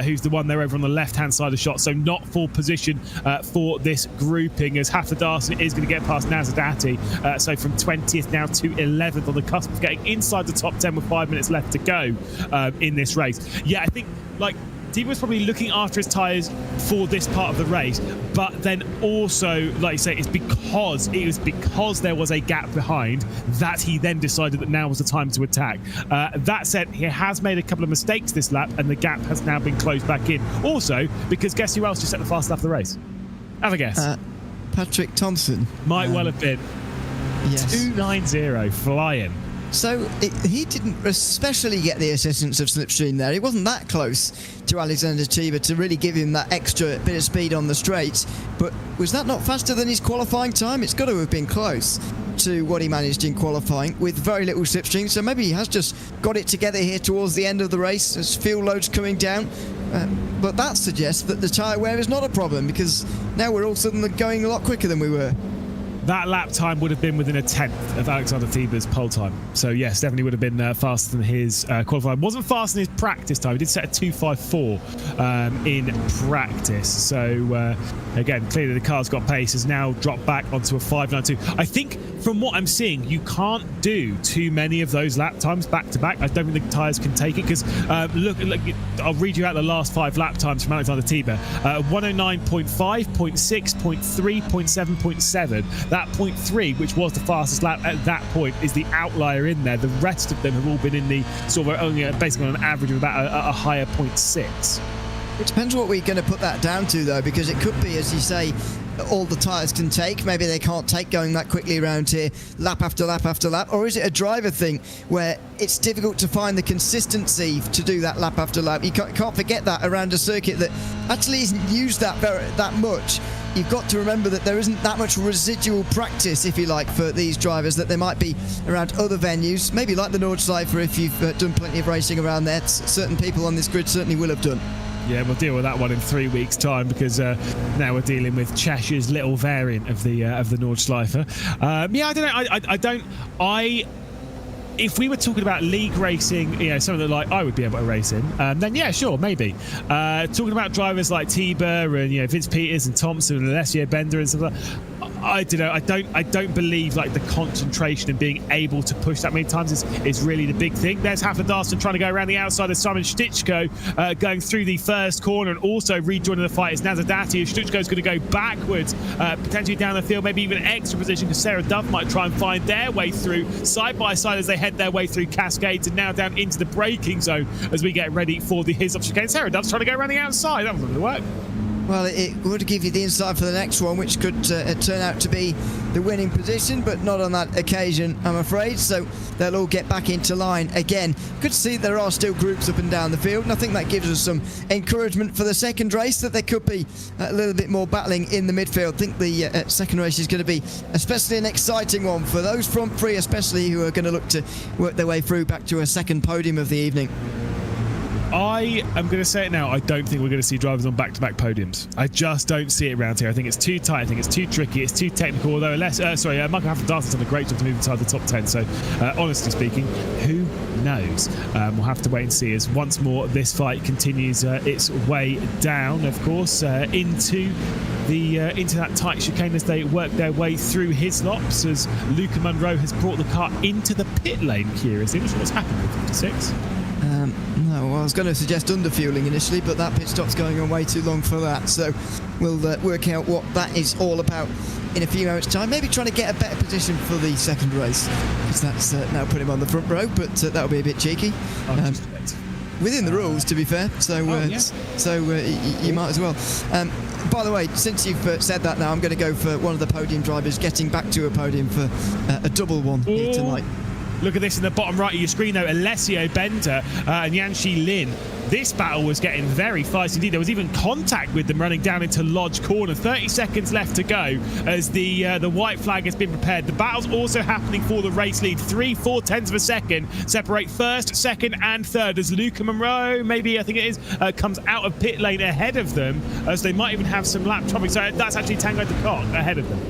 who's the one there over on the left-hand side of the shot. So not full position for this grouping, as Hafnardarsen is going to get past Nazadati. So from 20th now to 11th on the cusp of getting inside the top 10 with 5 minutes left to go in this race. Yeah, I think Tiber was probably looking after his tyres for this part of the race, but then also, like you say, it was because there was a gap behind that he then decided that now was the time to attack. That said, he has made a couple of mistakes this lap, and the gap has now been closed back in. Also, because guess who else just set the fastest lap of the race? Have a guess. Patrick Thompson. Might well have been. Yes. 2:9.0, flying. So he didn't especially get the assistance of Slipstream there. He wasn't that close to Alexander Tiber to really give him that extra bit of speed on the straights. But was that not faster than his qualifying time? It's got to have been close to what he managed in qualifying with very little Slipstream. So maybe he has just got it together here towards the end of the race as fuel load's coming down. But that suggests that the tyre wear is not a problem, because now we're all of a sudden going a lot quicker than we were. that lap time would have been within a tenth of Alexander Tiber's pole time. So yes, definitely would have been faster than his qualifying. Wasn't faster than his practice time. He did set a 2:54 in practice. So again, clearly the car's got pace. Has now dropped back onto a 5:92. I think from what I'm seeing, you can't do too many of those lap times back to back. I don't think the tyres can take it because look, I'll read you out the last 5 lap times from Alexander Tiber. 109.5, 0.6, 0.3, 0.7, 0.7. That 0.3, which was the fastest lap at that point, is the outlier in there. The rest of them have all been in the sort of only basically on an average of about a higher 0.6. It depends what we're going to put that down to, though, because it could be, as you say, all the tyres can take. Maybe they can't take going that quickly around here, lap after lap after lap. Or is it a driver thing where it's difficult to find the consistency to do that lap after lap? You can't forget that around a circuit that actually isn't used that much. You've got to remember that there isn't that much residual practice, if you like, for these drivers that there might be around other venues, maybe like the Nordschleife, if you've done plenty of racing around there. Certain people on this grid certainly will have done. Yeah, we'll deal with that one in 3 weeks' time because now we're dealing with Cheshire's little variant of the Nordschleife. Yeah, I don't know. If we were talking about league racing, you know, something that like I would be able to race in, then yeah, sure, maybe. Talking about drivers like Tiber and Vince Peters and Thompson and Alessio Bender and stuff like that, I don't know. I don't believe like the concentration and being able to push that many times is really the big thing. There's Hafnardarsson trying to go around the outside of Simon Stichko, going through the first corner and also rejoining the fight is Nazadati. Stichko's going to go backwards, potentially down the field, maybe even an extra position because Sarah Dove might try and find their way through side by side as they head their way through Cascades and now down into the braking zone as we get ready for the Hislop chicane. Sarah Dove's trying to go around the outside. That wasn't going to work. Well, it would give you the insight for the next one, which could turn out to be the winning position, but not on that occasion, I'm afraid. So they'll all get back into line again. Good to see there are still groups up and down the field, and I think that gives us some encouragement for the second race, that there could be a little bit more battling in the midfield. I think the second race is going to be especially an exciting one for those front three, especially who are going to look to work their way through back to a second podium of the evening. I am going to say it now. I don't think we're going to see drivers on back-to-back podiums. I just don't see it around here. I think it's too tight. I think it's too tricky. It's too technical. Although, Michael Hafnardarsson's done a great job to move inside the top 10. So, honestly speaking, who knows? We'll have to wait and see as once more this fight continues its way down, of course, into that tight chicane as they work their way through Hislops, as Luca Munro has brought the car into the pit lane. Curiously, not sure what's happened with 56. No, well, I was going to suggest underfueling initially, but that pit stop's going on way too long for that. So we'll work out what that is all about in a few moments' time. Maybe trying to get a better position for the second race, because that's now put him on the front row, but that'll be a bit cheeky. Within the rules, to be fair. So, you might as well. By the way, since you've said that now, I'm going to go for one of the podium drivers getting back to a podium for a double one here tonight. Look at this in the bottom right of your screen, though. Alessio Bender and Yanxi Lin. This battle was getting very fast indeed. There was even contact with them running down into Lodge Corner. 30 seconds left to go as the white flag has been prepared. The battle's also happening for the race lead. 3/4 tenths of a second separate first, second, and third as Luca Munro, maybe I think it is, comes out of pit lane ahead of them, as they might even have some lap traffic. So that's actually Tango de Coq ahead of them.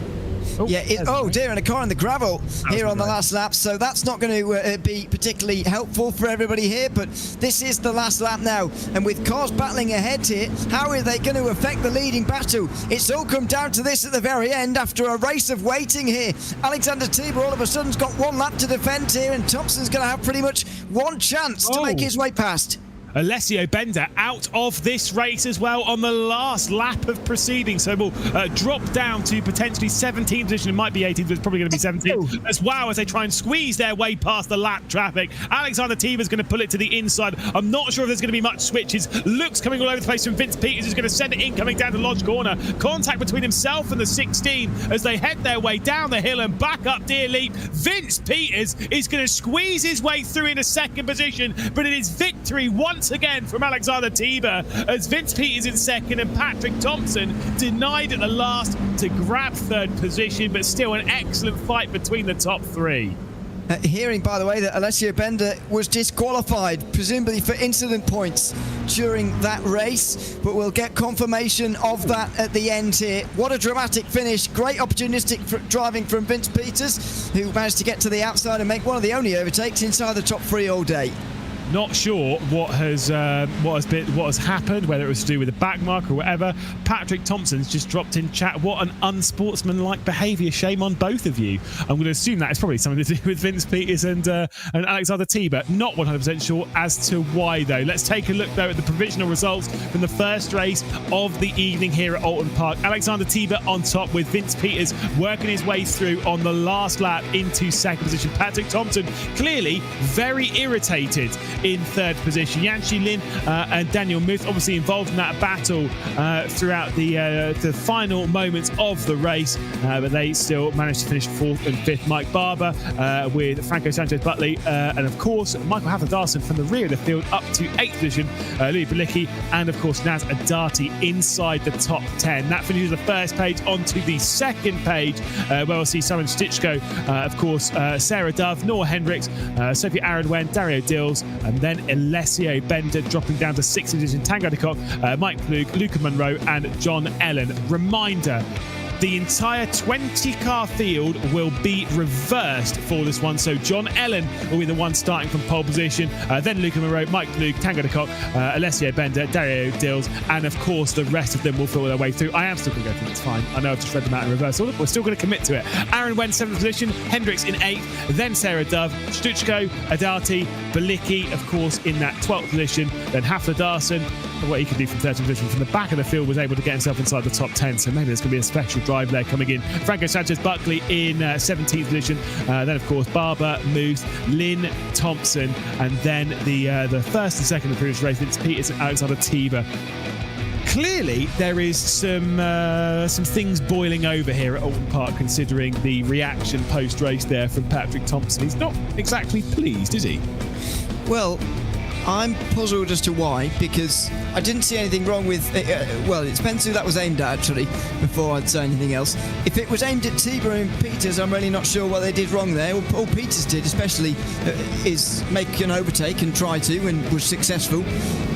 Oh dear, and a car in the gravel here on the last lap, so that's not going to be particularly helpful for everybody here, but this is the last lap now, and with cars battling ahead here, how are they going to affect the leading battle? It's all come down to this at the very end after a race of waiting here. Alexander Tiber all of a sudden's got one lap to defend here, and Thompson's going to have pretty much one chance to make his way past. Alessio Bender out of this race as well on the last lap of proceedings. So we'll drop down to potentially 17th position. It might be 18th, but it's probably going to be 17th as well as they try and squeeze their way past the lap traffic. Alexander Tiber's going to pull it to the inside. I'm not sure if there's going to be much switches. Looks coming all over the place from Vince Peters, who's going to send it in, coming down to Lodge Corner. Contact between himself and the 16 as they head their way down the hill and back up Deer Leap. Vince Peters is going to squeeze his way through in a second position, but it is victory once again from Alexander Tiber as Vince Peters in second and Patrick Thompson denied at the last to grab third position, but still an excellent fight between the top three. Hearing, by the way, that Alessio Bender was disqualified, presumably for incident points during that race, but we'll get confirmation of that at the end here. What a dramatic finish. Great opportunistic driving from Vince Peters, who managed to get to the outside and make one of the only overtakes inside the top 3 all day. Not sure what has happened, whether it was to do with the back mark or whatever. Patrick Thompson's just dropped in chat. What an unsportsmanlike behaviour. Shame on both of you. I'm going to assume that it's probably something to do with Vince Peters and Alexander Tiber. Not 100% sure as to why, though. Let's take a look, though, at the provisional results from the first race of the evening here at Oulton Park. Alexander Tiber on top, with Vince Peters working his way through on the last lap into second position. Patrick Thompson clearly very irritated in third position. Yanxi Lin and Daniel Muth obviously involved in that battle throughout the final moments of the race, but they still managed to finish 4th and 5th. Mike Barber with Franco Sanchez-Butley and of course Michael Hafler-Darson from the rear of the field up to 8th position. Louis Balicki and of course Naz Adati inside the top 10. That finishes the first page. Onto the second page where we'll see Simon Stichko, of course Sarah Dove, Noah Hendricks, Sophie Arenwen, Dario Dills, and then Alessio Bender dropping down to 6th position. Tango de Kock, Mike Plug, Luca Munro and John Ellen. Reminder, the entire 20-car field will be reversed for this one. So John Ellen will be the one starting from pole position. Then Luca Moreau, Mike Luke, Tango de Kock, Alessio Bender, Dario Dills, and of course the rest of them will fill their way through. I am still going to go through. It's fine. I know I've just read them out in reverse order, but we're still going to commit to it. Aaron Wen, 7th position. Hendricks in 8th. Then Sarah Dove, Stuchko, Adati, Balicki, of course, in that 12th position. Then Hafler-Darson, what he could do from 13th position from the back of the field, was able to get himself inside the top 10. So maybe there's going to be a special drive there coming in. Franco Sanchez-Butley in 17th position. Then, of course, Barber, Moose, Lynn, Thompson, and then the first and second of the previous race, Vince Peters and Alexander Tiber. Clearly, there is some things boiling over here at Oulton Park, considering the reaction post-race there from Patrick Thompson. He's not exactly pleased, is he? Well, I'm puzzled as to why, because I didn't see anything wrong with well, it depends who that was aimed at, actually, before I'd say anything else. If it was aimed at Tiber and Peters, I'm really not sure what they did wrong there. All Peters did, especially, is make an overtake and try to, and was successful.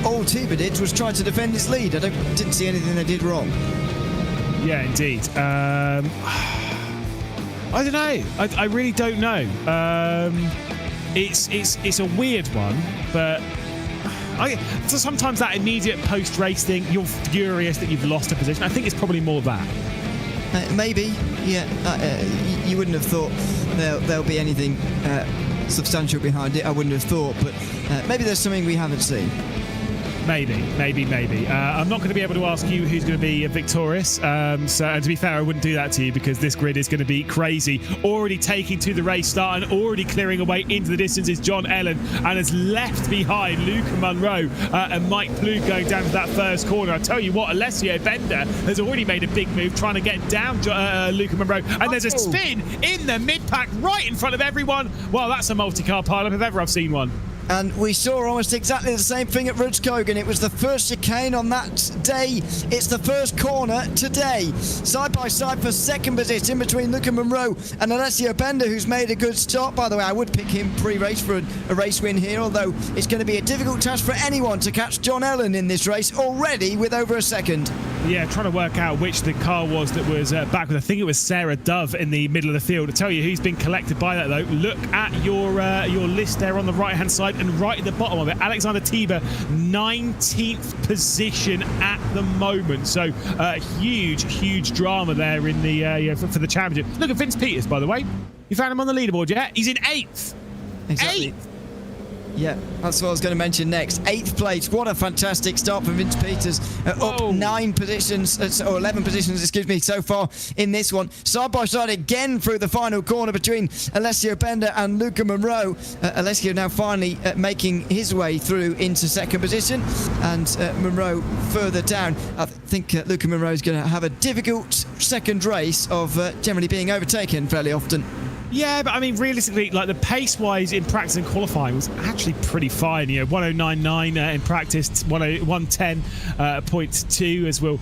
All Tiber did was try to defend his lead. I didn't see anything they did wrong. Yeah, indeed. I don't know. I really don't know. It's a weird one, but so sometimes that immediate post-race thing, you're furious that you've lost a position. I think it's probably more that. Maybe, yeah. You wouldn't have thought there'll be anything substantial behind it. I wouldn't have thought, but maybe there's something we haven't seen. Maybe. I'm not going to be able to ask you who's going to be victorious. So, and to be fair, I wouldn't do that to you, because this grid is going to be crazy. Already taking to the race start and already clearing away into the distance is John Ellen, and has left behind Luca Munro and Mike Plug going down to that first corner. I tell you what, Alessio Bender has already made a big move trying to get down Luca Munro, and there's a spin in the mid-pack right in front of everyone. Well, that's a multi-car pile-up if ever I've seen one. And we saw almost exactly the same thing at Rudskogen. It was the first chicane on that day. It's the first corner today. Side by side for second position between Luca Munro and Alessio Bender, who's made a good start. By the way, I would pick him pre-race for a race win here, although it's going to be a difficult task for anyone to catch John Ellen in this race already with over a second. Yeah, trying to work out which the car was that was back with. I think it was Sarah Dove in the middle of the field. To tell you who's been collected by that, though, look at your list there on the right-hand side, and right at the bottom of it, Alexander Tiber, 19th position at the moment. So huge drama there in the for the championship. Look at Vince Peters, by the way. You found him on the leaderboard yet? He's in 8th. Exactly. 8th. Yeah, that's what I was going to mention next. 8th place. What a fantastic start for Vince Peters. Up 9 positions, or 11 positions, excuse me, so far in this one. Side by side again through the final corner between Alessio Bender and Luca Munro. Alessio now finally making his way through into second position, and Munro further down. I think Luca Munro is going to have a difficult second race of generally being overtaken fairly often. Yeah, but I mean, realistically, like the pace-wise in practice and qualifying was actually pretty fine. 1099 in practice, 110.2, as we'll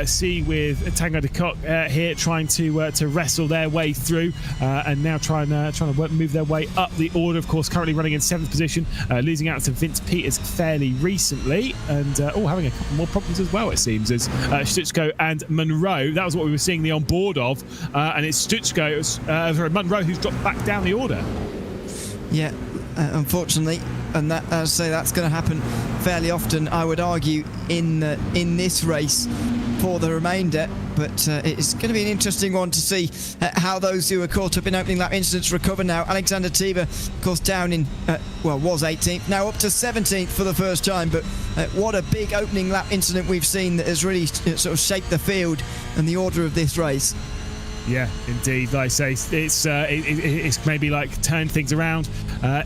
see with Tango de Kock here trying to wrestle their way through, and now trying to move their way up the order. Of course, currently running in 7th position, losing out to Vince Peters fairly recently, and having a couple more problems as well, it seems, as Stutsko and Monroe. That was what we were seeing the onboard of, and it's Monroe who's dropped back down the order. Yeah, unfortunately, and that, as I say, that's going to happen fairly often, I would argue, in this race for the remainder. But it's going to be an interesting one to see how those who are caught up in opening lap incidents recover now. Alexander Tiber, of course, down in, was 18th, now up to 17th for the first time. But what a big opening lap incident we've seen that has really sort of shaped the field and the order of this race. Yeah, indeed. Like I say, it's maybe like turned things around.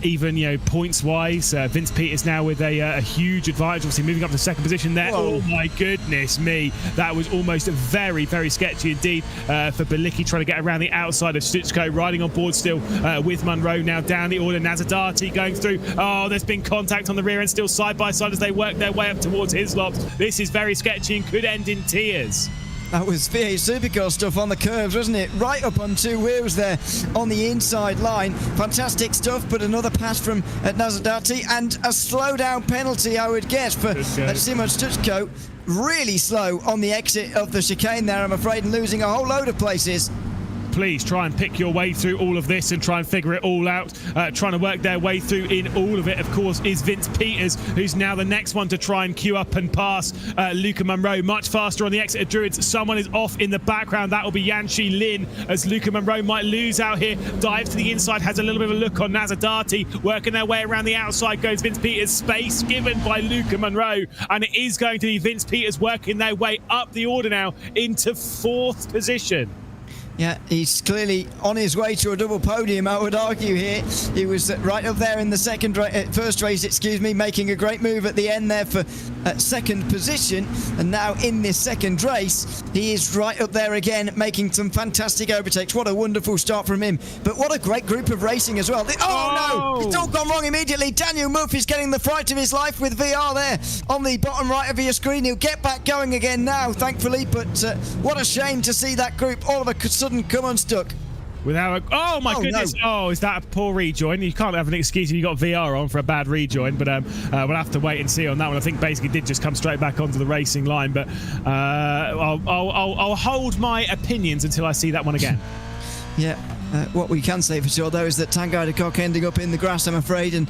Even points-wise, Vince Peters now with a huge advantage, obviously moving up to 2nd position there. Whoa. Oh my goodness me, that was almost very, very sketchy indeed for Bilicki, trying to get around the outside of Stutsko, riding on board still with Monroe now down the order. Nazadati going through. Oh, there's been contact on the rear end, still side by side as they work their way up towards Hislop. This is very sketchy and could end in tears. That was V8 Supercar stuff on the curves, wasn't it? Right up on 2 wheels there on the inside line. Fantastic stuff, but another pass from Nazadati and a slowdown penalty, I would guess, for Simon Stutsko. Really slow on the exit of the chicane there, I'm afraid, and losing a whole load of places. Please try and pick your way through all of this and try and figure it all out. Trying to work their way through in all of it, of course, is Vince Peters, who's now the next one to try and queue up and pass Luca Monroe. Much faster on the exit of Druids. Someone is off in the background. That will be Yanshi Lin, as Luca Monroe might lose out here. Dives to the inside, has a little bit of a look on Nazadati. Working their way around the outside goes Vince Peters. Space given by Luca Monroe. And it is going to be Vince Peters working their way up the order now into 4th position. Yeah, he's clearly on his way to a double podium, I would argue here. He was right up there in the first race, making a great move at the end there for 2nd position. And now in this 2nd race, he is right up there again, making some fantastic overtakes. What a wonderful start from him. But what a great group of racing as well. No! It's all gone wrong immediately. Daniel Murphy's getting the fright of his life with VR there on the bottom right of your screen. He'll get back going again now, thankfully. But what a shame to see that group all of a sudden come unstuck. Oh my goodness. No. Oh, is that a poor rejoin? You can't have an excuse if you got VR on for a bad rejoin, but we'll have to wait and see on that one. I think basically did just come straight back onto the racing line, but I'll hold my opinions until I see that one again. Yeah. What we can say for sure, though, is that Tanguy de Kock ending up in the grass, I'm afraid, and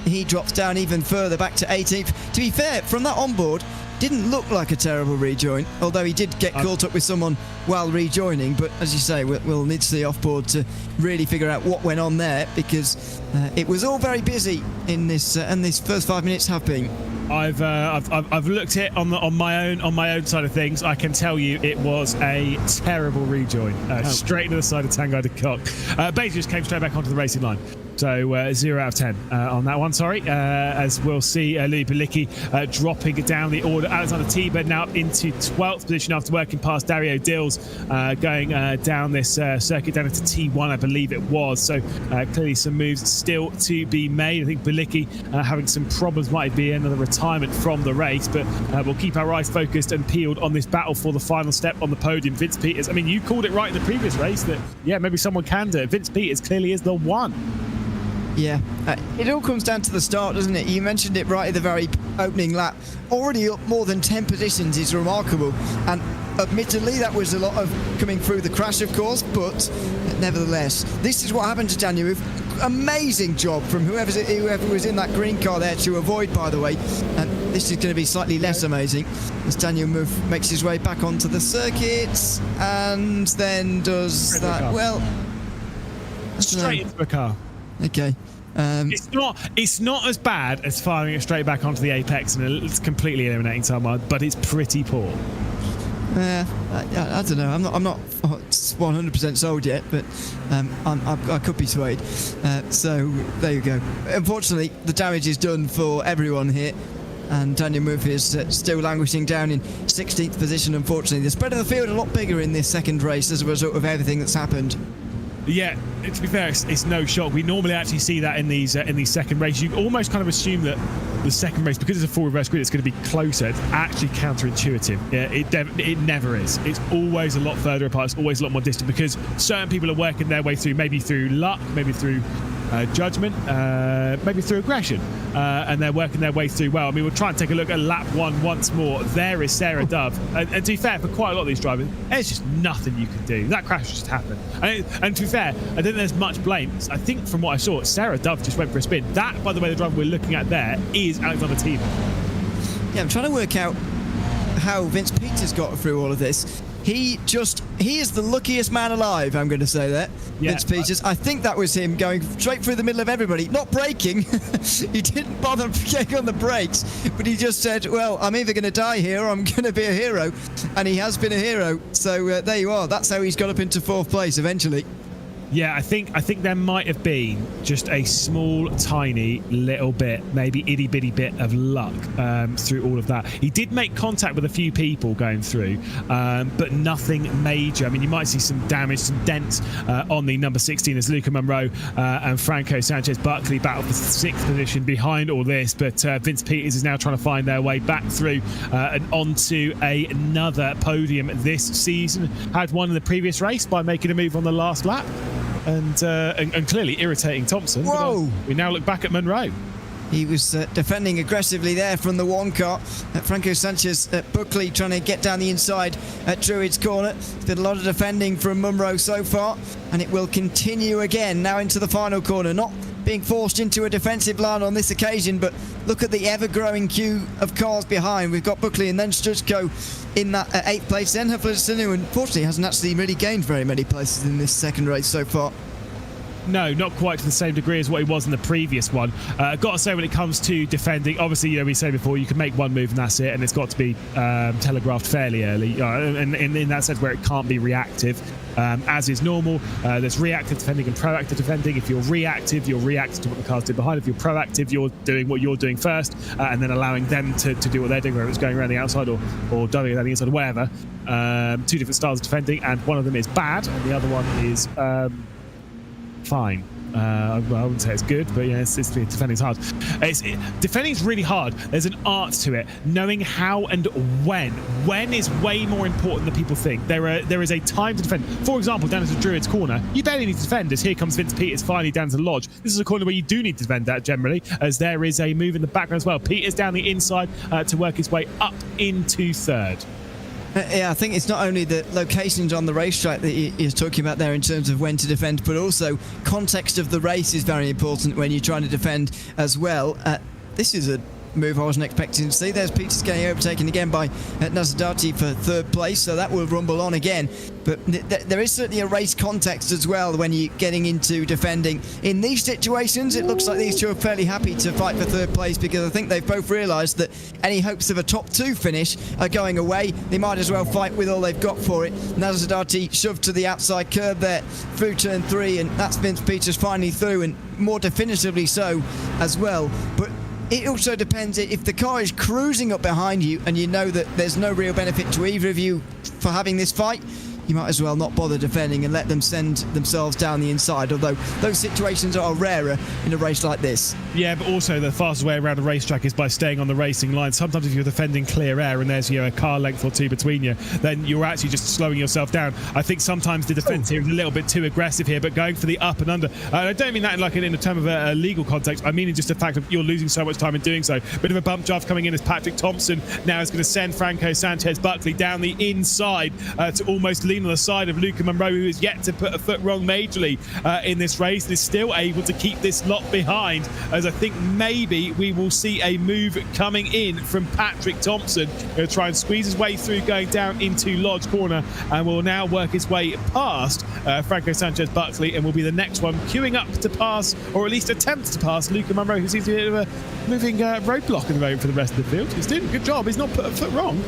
he drops down even further, back to 18th. To be fair, from that onboard, didn't look like a terrible rejoin, although he did get caught up with someone while rejoining. But as you say, we'll need to see offboard to really figure out what went on there, because it was all very busy in this, and these first 5 minutes have been. I've looked at it on my own side of things. I can tell you it was a terrible rejoin, straight into the side of Tanguy de Kock. Basically just came straight back onto the racing line. So 0 out of 10 on that one, sorry. As we'll see Louis Bilicki dropping down the order. Alexander Tiber now up into 12th position after working past Dario Dills, going down this circuit down into T1, I believe it was. So clearly some moves still to be made. I think Bilicki having some problems, might be another retirement from the race, but we'll keep our eyes focused and peeled on this battle for the final step on the podium. Vince Peters, I mean, you called it right in the previous race that, yeah, maybe someone can do it. Vince Peters clearly is the one. Yeah, it all comes down to the start, doesn't it? You mentioned it right at the very opening lap. Already up more than 10 positions is remarkable. And admittedly, that was a lot of coming through the crash, of course, but nevertheless, this is what happened to Daniel. Amazing job from whoever was in that green car there to avoid, by the way. And this is going to be slightly less amazing as Daniel makes his way back onto the circuit and then does that. Well, straight into the car. Okay. It's not as bad as firing it straight back onto the apex and it's completely eliminating someone, but it's pretty poor. I don't know. I'm not 100% sold yet, but I could be swayed. So there you go. Unfortunately, the damage is done for everyone here, and Daniel Murphy is still languishing down in 16th position. Unfortunately, the spread of the field a lot bigger in this 2nd race as a result of everything that's happened. Yeah, to be fair, it's no shock. We normally actually see that in these second races. You almost kind of assume that the second race, because it's a full reverse grid, it's going to be closer. It's actually counterintuitive. Yeah, it never is. It's always a lot further apart. It's always a lot more distant because certain people are working their way through, maybe through luck, maybe through judgment, maybe through aggression, and they're working their way through well. I mean, we'll try and take a look at lap 1 once more. There is Sarah Dove, and to be fair, for quite a lot of these drivers, there's just nothing you can do. That crash just happened, and to be fair, I don't think there's much blame. I think from what I saw, Sarah Dove just went for a spin. That, by the way, the driver we're looking at there is Alexander Thieme. Yeah, I'm trying to work out how Vince Peters got through all of this. He is the luckiest man alive, I'm going to say that. Yeah, Vince Peters. I think that was him going straight through the middle of everybody, not braking. He didn't bother getting on the brakes, but he just said, well, I'm either going to die here or I'm going to be a hero. And he has been a hero. So there you are. That's how he's got up into 4th place eventually. Yeah, I think there might have been just a small, tiny little bit, maybe itty-bitty bit of luck through all of that. He did make contact with a few people going through, but nothing major. I mean, you might see some damage, some dents on the number 16 as Luca Munro and Franco Sanchez-Buckley battle for 6th position behind all this, but Vince Peters is now trying to find their way back through and onto another podium this season. Had one in the previous race by making a move on the last lap. And clearly irritating Thompson. Whoa! We now look back at Munro. He was defending aggressively there from the 1 car. Franco Sanchez-Buckley trying to get down the inside at Druid's corner. There's been a lot of defending from Munro so far, and it will continue again now into the final corner. Not being forced into a defensive line on this occasion, but look at the ever-growing queue of cars behind. We've got Buckley and then Strutko in that 8th place. Then Haflidsson, who unfortunately hasn't actually really gained very many places in this second race so far. No, not quite to the same degree as what he was in the previous one. Got to say, when it comes to defending, obviously, you know, we said before, you can make one move and that's it, and it's got to be telegraphed fairly early, and in that sense where it can't be reactive, as is normal. There's reactive defending and proactive defending. If you're reactive to what the cars did behind. If you're proactive, you're doing what you're doing first, and then allowing them to do what they're doing, whether it's going around the outside or diving around the inside or whatever. 2 different styles of defending, and one of them is bad, and the other one is fine. I wouldn't say it's good, but yeah, defending's hard. Defending's really hard. There's an art to it. Knowing how and when. When is way more important than people think. There is a time to defend. For example, down into Druid's corner, you barely need to defend as here comes Vince Peters finally down to the Lodge. This is a corner where you do need to defend that generally, as there is a move in the background as well. Peters down the inside to work his way up into 3rd. Yeah, I think it's not only the locations on the racetrack that you're talking about there in terms of when to defend, but also context of the race is very important when you're trying to defend as well. This is a move I wasn't expecting to see. There's Peters getting overtaken again by Nazardati for 3rd place, so that will rumble on again. But there is certainly a race context as well when you're getting into defending. In these situations, it looks like these two are fairly happy to fight for 3rd place, because I think they've both realised that any hopes of a top 2 finish are going away. They might as well fight with all they've got for it. Nazardati shoved to the outside curb there through turn 3, and that's Vince Peters finally through, and more definitively so as well. But it also depends if the car is cruising up behind you and you know that there's no real benefit to either of you for having this fight. You might as well not bother defending and let them send themselves down the inside, although those situations are rarer in a race like this. Yeah, but also the fastest way around a racetrack is by staying on the racing line. Sometimes if you're defending clear air and there's a car length or 2 between you, then you're actually just slowing yourself down. I think sometimes the defence here is a little bit too aggressive here, but going for the up and under. I don't mean that in a term of a legal context. I mean in just the fact of you're losing so much time in doing so. Bit of a bump draft coming in as Patrick Thompson now is going to send Franco Sanchez-Buckley down the inside to almost lean on the side of Luca Munro, who is yet to put a foot wrong majorly in this race, and is still able to keep this lot behind, as I think maybe we will see a move coming in from Patrick Thompson. He'll try and squeeze his way through going down into Lodge corner, and will now work his way past Franco Sanchez-Buckley, and will be the next one queuing up to pass, or at least attempt to pass, Luca Munro, who seems to be a bit of a moving roadblock at the moment for the rest of the field. He's doing a good job. He's not put a foot wrong.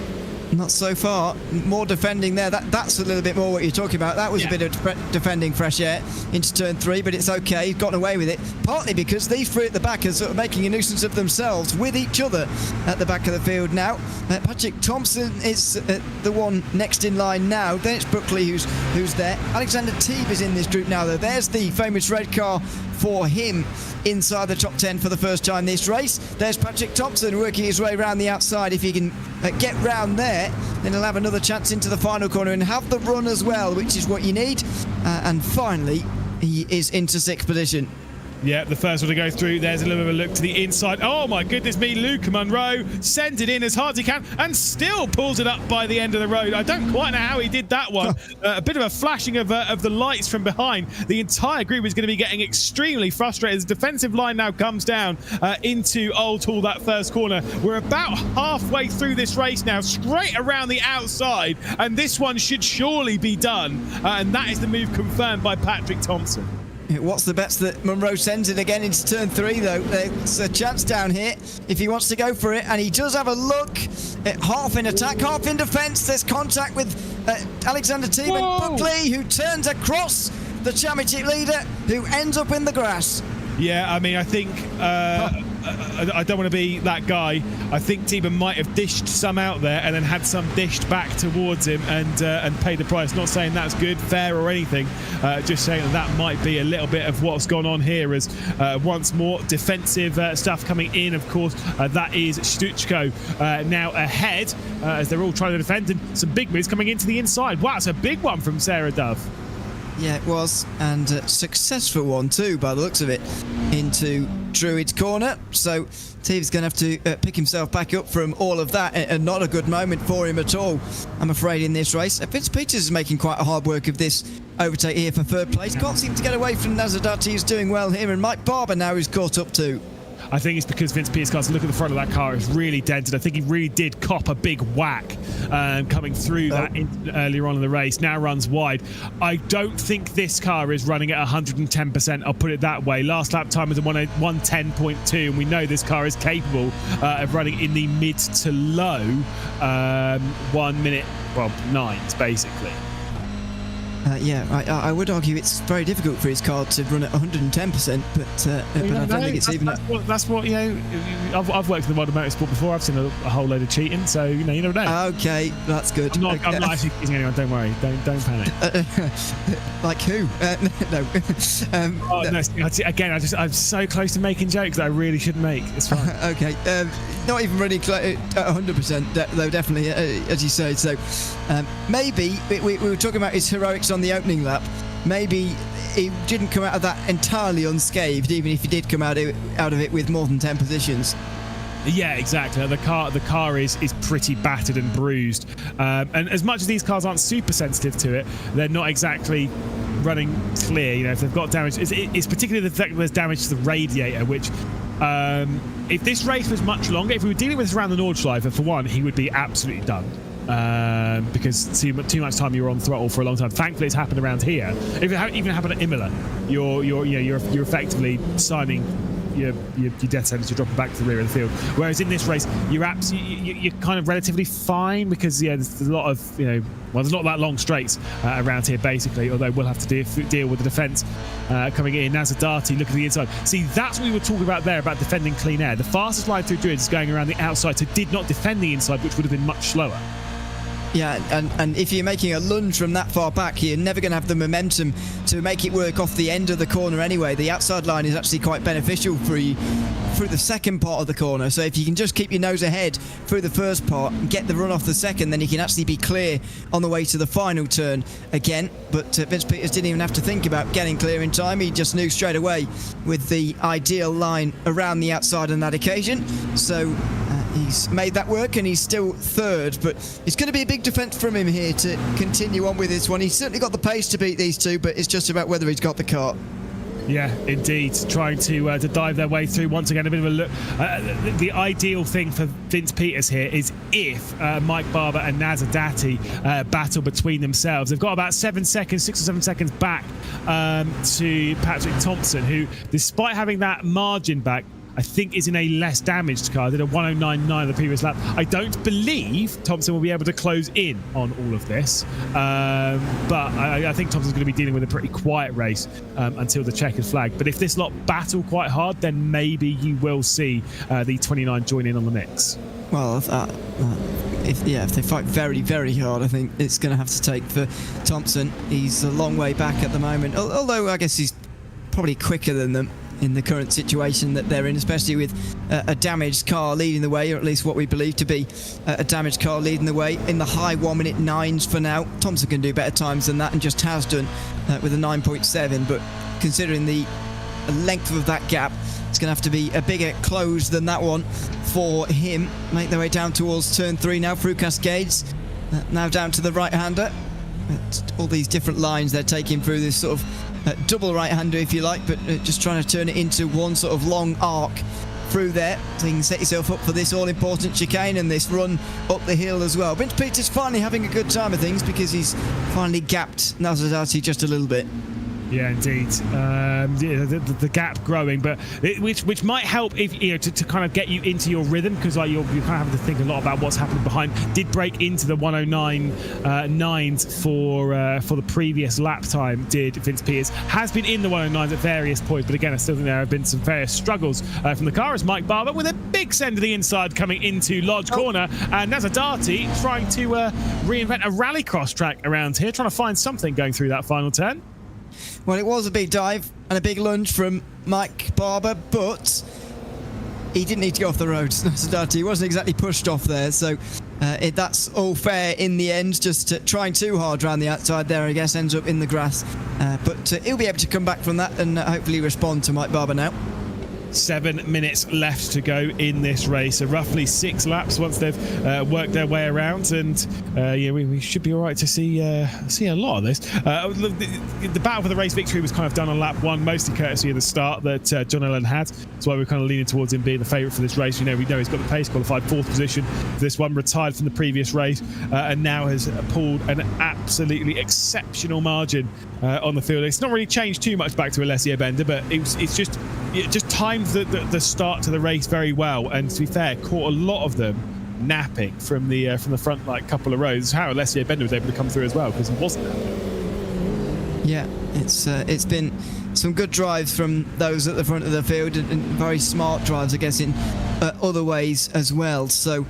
Not so far. More defending there. That's a little bit more what you're talking about. That was a bit of defending fresh air into turn 3, but it's okay. He's gotten away with it. Partly because these three at the back are sort of making a nuisance of themselves with each other at the back of the field now. Patrick Thompson is the one next in line now. Then it's Buckley who's there. Alexander Teeb is in this group now, though. There's the famous red car for him inside the top 10 for the first time this race. There's Patrick Thompson working his way around the outside. If he can get round there, then he'll have another chance into the final corner and have the run as well, which is what you need. And finally, he is into 6th position. Yeah, the first one to go through. There's a little bit of a look to the inside. Oh my goodness me, Luke Munro sends it in as hard as he can and still pulls it up by the end of the road. I don't quite know how he did that one. A bit of a flashing of the lights from behind. The entire group is going to be getting extremely frustrated as the defensive line now comes down into Oulton, that first corner. We're about halfway through this race now, straight around the outside, and this one should surely be done. And that is the move confirmed by Patrick Thompson. What's the bets that Munro sends it again into turn 3, though? There's a chance down here if he wants to go for it, and he does have a look at half in attack, half in defence. There's contact with Alexander Teeb and Buckley, who turns across the championship leader, who ends up in the grass. Yeah, I mean, I think I don't want to be that guy. I think Teeb might have dished some out there and then had some dished back towards him and paid the price. Not saying that's good, fair or anything, just saying that might be a little bit of what's gone on here as once more defensive stuff coming in, of course. That is Stuchko now ahead as they're all trying to defend, and some big moves coming into the inside. Wow, it's a big one from Sarah Dove. Yeah, it was, and a successful one too, by the looks of it, into Druid's corner. So Teeb's going to have to pick himself back up from all of that, and not a good moment for him at all, I'm afraid, in this race. Vince Peters is making quite a hard work of this overtake here for 3rd place. Can't seem to get away from Nazadati, who's doing well here, and Mike Barber now is caught up too. I think it's because Vince Peters can't look at the front of that car. It's really dented. I think he really did cop a big whack coming through that earlier on in the race. Now runs wide. I don't think this car is running at 110%. I'll put it that way. Last lap time was a 110.2, and we know this car is capable of running in the mid to low 1 minute, well, 9s basically. Yeah, I would argue it's very difficult for his car to run at 110%, but I don't think it's even... That's what, you know, I've worked in the world of motorsport before. I've seen a whole load of cheating, so, you know, you never know. Okay, that's good. I'm not actually teasing anyone, don't worry. Don't panic. Like who? No. Again, I'm so close to making jokes that I really shouldn't make. It's fine. Okay, not even running at 100%, though, definitely, as you say. So maybe we were talking about his heroics on the opening lap. Maybe he didn't come out of that entirely unscathed, even if he did come out of it with more than 10 positions. Yeah, exactly. The car is pretty battered and bruised, and as much as these cars aren't super sensitive to it, they're not exactly running clear. You know, if they've got damage, it's particularly the fact that there's damage to the radiator, which if this race was much longer, if we were dealing with this around the Nordschleife, for one, he would be absolutely done. Because too much time you were on throttle for a long time. Thankfully, it's happened around here. If it even happened at Imola, you're effectively signing your death sentence. You're dropping back to the rear of the field. Whereas in this race, you're kind of relatively fine because there's a lot of there's not that long straights around here basically. Although we'll have to deal with the defence coming in. Nazadati, look at the inside. See, that's what we were talking about there about defending clean air. The fastest line through Druids is going around the outside, so did not defend the inside, which would have been much slower. Yeah, and if you're making a lunge from that far back, you're never going to have the momentum to make it work off the end of the corner anyway. The outside line is actually quite beneficial for you through the second part of the corner. So if you can just keep your nose ahead through the first part and get the run off the second, then you can actually be clear on the way to the final turn again. But Vince Peters didn't even have to think about getting clear in time. He just knew straight away with the ideal line around the outside on that occasion. So he's made that work, and he's still third, but it's going to be a big defence from him here to continue on with this one. He's certainly got the pace to beat these two, but it's just about whether he's got the car. Yeah, indeed. Trying to dive their way through. Once again, a bit of a look. The ideal thing for Vince Peters here is if Mike Barber and Nazadati battle between themselves. They've got about 6 or 7 seconds back to Patrick Thompson, who, despite having that margin back, I think is in a less damaged car. Did a 109.9 the previous lap. I don't believe Thompson will be able to close in on all of this, but I think Thompson's going to be dealing with a pretty quiet race until the checkered flag. But if this lot battle quite hard, then maybe you will see the 29 join in on the mix. Well, if they fight very, very hard, I think it's going to have to take for Thompson. He's a long way back at the moment, although I guess he's probably quicker than them in the current situation that they're in, especially with a damaged car leading the way, or at least what we believe to be a damaged car leading the way in the high 1-minute 9s for now. Thompson can do better times than that and just has done with a 9.7, but considering the length of that gap, it's going to have to be a bigger close than that one for him. Make their way down towards turn 3 now through Cascades, now down to the right-hander. All these different lines they're taking through this sort of double right-hander, if you like, but just trying to turn it into one sort of long arc through there, so you can set yourself up for this all-important chicane and this run up the hill as well. Vince Peters finally having a good time of things because he's finally gapped Nazardati just a little bit. Yeah, indeed. The gap growing, but which might help if to kind of get you into your rhythm, because you're kind of having to think a lot about what's happening behind. Did break into the 109.9s for the previous lap time. Did Vince Peters has been in the 109s at various points, but again, I still think there have been some various struggles from the car as Mike Barber with a big send to the inside coming into Lodge Corner, and Nazardati trying to reinvent a rallycross track around here, trying to find something going through that final turn. Well, it was a big dive and a big lunge from Mike Barber, but he didn't need to go off the road. He wasn't exactly pushed off there, so that's all fair in the end. Just trying too hard around the outside there, I guess, ends up in the grass. But he'll be able to come back from that and hopefully respond to Mike Barber now. 7 minutes left to go in this race, so roughly 6 laps once they've worked their way around, and we should be all right to see a lot of this. The battle for the race victory was kind of done on lap 1, mostly courtesy of the start that John Ellen had. That's why we're kind of leaning towards him being the favourite for this race. We know he's got the pace, qualified 4th position for this one, retired from the previous race, and now has pulled an absolutely exceptional margin on the field. It's not really changed too much back to Alessio Bender, but it's just timed the start to the race very well, and to be fair, caught a lot of them napping from the front couple of rows. How Alessio Bender was able to come through as well, because he wasn't napping. Yeah, it's been some good drives from those at the front of the field, and very smart drives, I guess, in other ways as well. So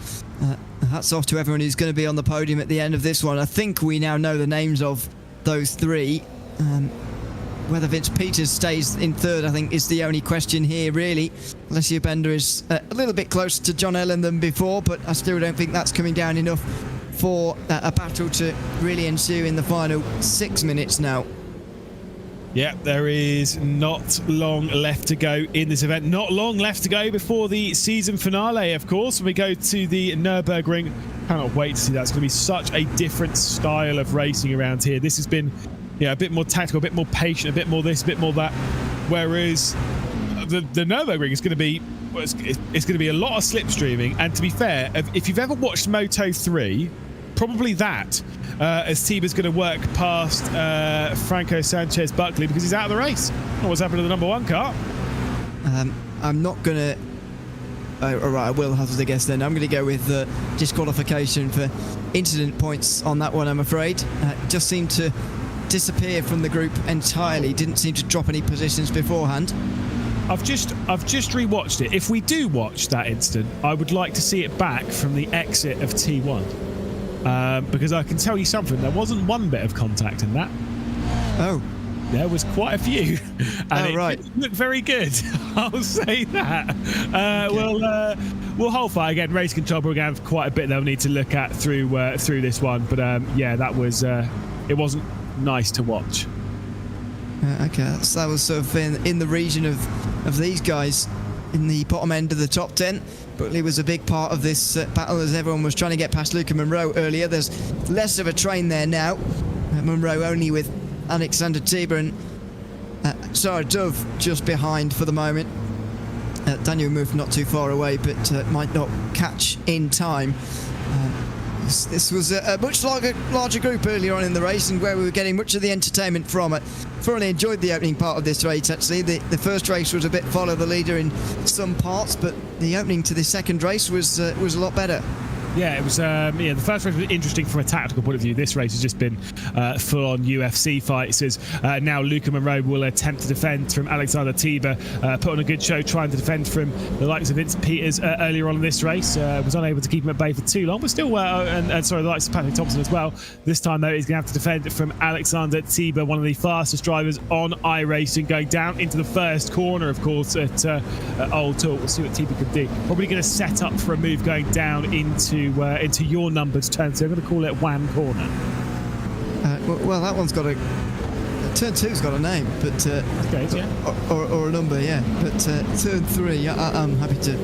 hats off to everyone who's going to be on the podium at the end of this one. I think we now know the names of those 3. Whether Vince Peters stays in 3rd, I think, is the only question here, really. Alessio Bender is a little bit closer to John Ellen than before, but I still don't think that's coming down enough for a battle to really ensue in the final 6 minutes now. Yeah, there is not long left to go in this event. Not long left to go before the season finale, of course. When we go to the Nürburgring, cannot wait to see that. It's going to be such a different style of racing around here. This has been a bit more tactical, a bit more patient, a bit more this, a bit more that. Whereas the Nürburgring is going to be, it's going to be a lot of slipstreaming. And to be fair, if you've ever watched Moto 3, probably that, as Tiba's going to work past Franco Sanchez Buckley because he's out of the race. Not what's happened to the number 1 car. I'm not going to... all right, I will hazard a guess then. I'm going to go with disqualification for incident points on that one, I'm afraid. Just seemed to disappear from the group entirely. Didn't seem to drop any positions beforehand. I've just rewatched it. If we do watch that incident, I would like to see it back from the exit of T1, because I can tell you something. There wasn't one bit of contact in that. Oh. There was quite a few, and right. It looked very good. I'll say that. We'll hold fire again. Race control we're going to have quite a bit they'll need to look at through this one. But yeah, that was it wasn't nice to watch. Okay, that was sort of in the region of these guys in the bottom end of the top 10. Buckley was a big part of this battle as everyone was trying to get past Luca Monroe earlier. There's less of a train there now. Monroe only with Alexander Tiber and Sarah Dove just behind for the moment. Daniel moved not too far away, but might not catch in time. This was a much larger group earlier on in the race, and where we were getting much of the entertainment from it. Thoroughly enjoyed the opening part of this race, actually. The first race was a bit follow the leader in some parts, but the opening to the second race was a lot better. Yeah, it was. The first race was interesting from a tactical point of view. This race has just been full-on UFC fights. As now Luca Monroe will attempt to defend from Alexander Tiber, put on a good show trying to defend from the likes of Vince Peters earlier on in this race. Was unable to keep him at bay for too long, but still, the likes of Patrick Thompson as well. This time though, he's going to have to defend from Alexander Tiber, one of the fastest drivers on iRacing, going down into the first corner, of course, at Oulton. We'll see what Tiber can do. Probably going to set up for a move going down into your numbered turn, so I'm going to call it Wham Corner. Well, that one's got a turn 2's got a name, but or a number, yeah. But turn 3, I'm happy to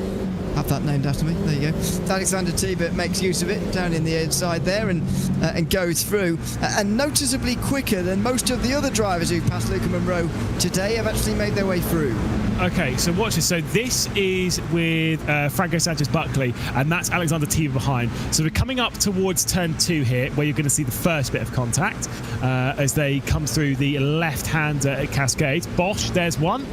have that named after me. There you go. Alexander Tiber makes use of it down in the inside there and goes through, and noticeably quicker than most of the other drivers who've passed Luca Monroe today have actually made their way through. Okay, so watch this. So this is with Franco Sanchez-Buckley, and that's Alexander Tiber behind. So we're coming up towards turn 2 here, where you're going to see the first bit of contact as they come through the left-hand cascade. Bosch, there's one.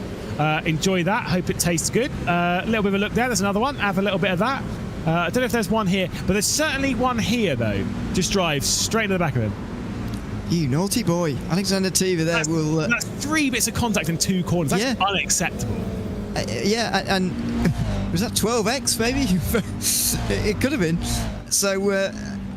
Enjoy that. Hope it tastes good. A little bit of a look there. There's another one. Have a little bit of that. I don't know if there's one here, but there's certainly one here, though. Just drive straight into the back of him. You naughty boy. Alexander Tiber there will... That's 3 bits of contact in 2 corners. That's unacceptable. And was that 12x, maybe? It could have been. So,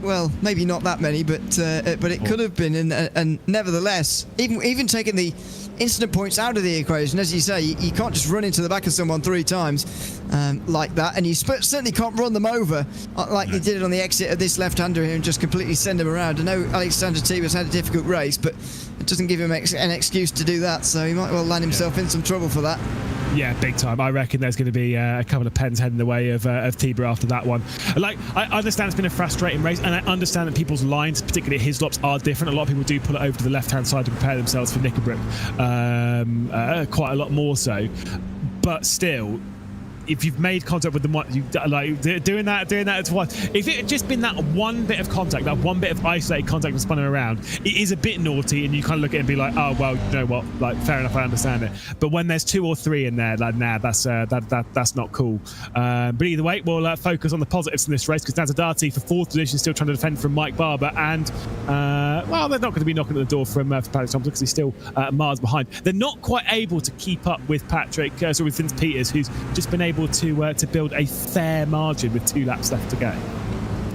well, maybe not that many, but it could have been. And nevertheless, even taking the incident points out of the equation, as you say, you can't just run into the back of someone 3 times like that, and you certainly can't run them over like you did it on the exit of this left-hander here and just completely send them around. I know Alexander Tiber's had a difficult race, but it doesn't give him an excuse to do that, so he might well land himself in some trouble for that. Yeah, big time. I reckon there's going to be a couple of pens heading the way of Tiber after that one. Like, I understand it's been a frustrating race, and I understand that people's lines, particularly his lops, are different. A lot of people do pull it over to the left-hand side to prepare themselves for Knickerbrook, quite a lot more so. But still, if you've made contact with them once, doing that twice. If it had just been that one bit of contact, that one bit of isolated contact and spun around, it is a bit naughty, and you kind of look at it and be like, oh well, you know what? Like, fair enough, I understand it. But when there's 2 or 3 in there, like, nah, that's not cool. But either way, we'll focus on the positives in this race, because Nazadati for 4th position, still trying to defend from Mike Barber, and well, they're not going to be knocking at the door from Patrick Thompson, because he's still miles behind. They're not quite able to keep up with with Vince Peters, who's just been able to build a fair margin with 2 laps left to go.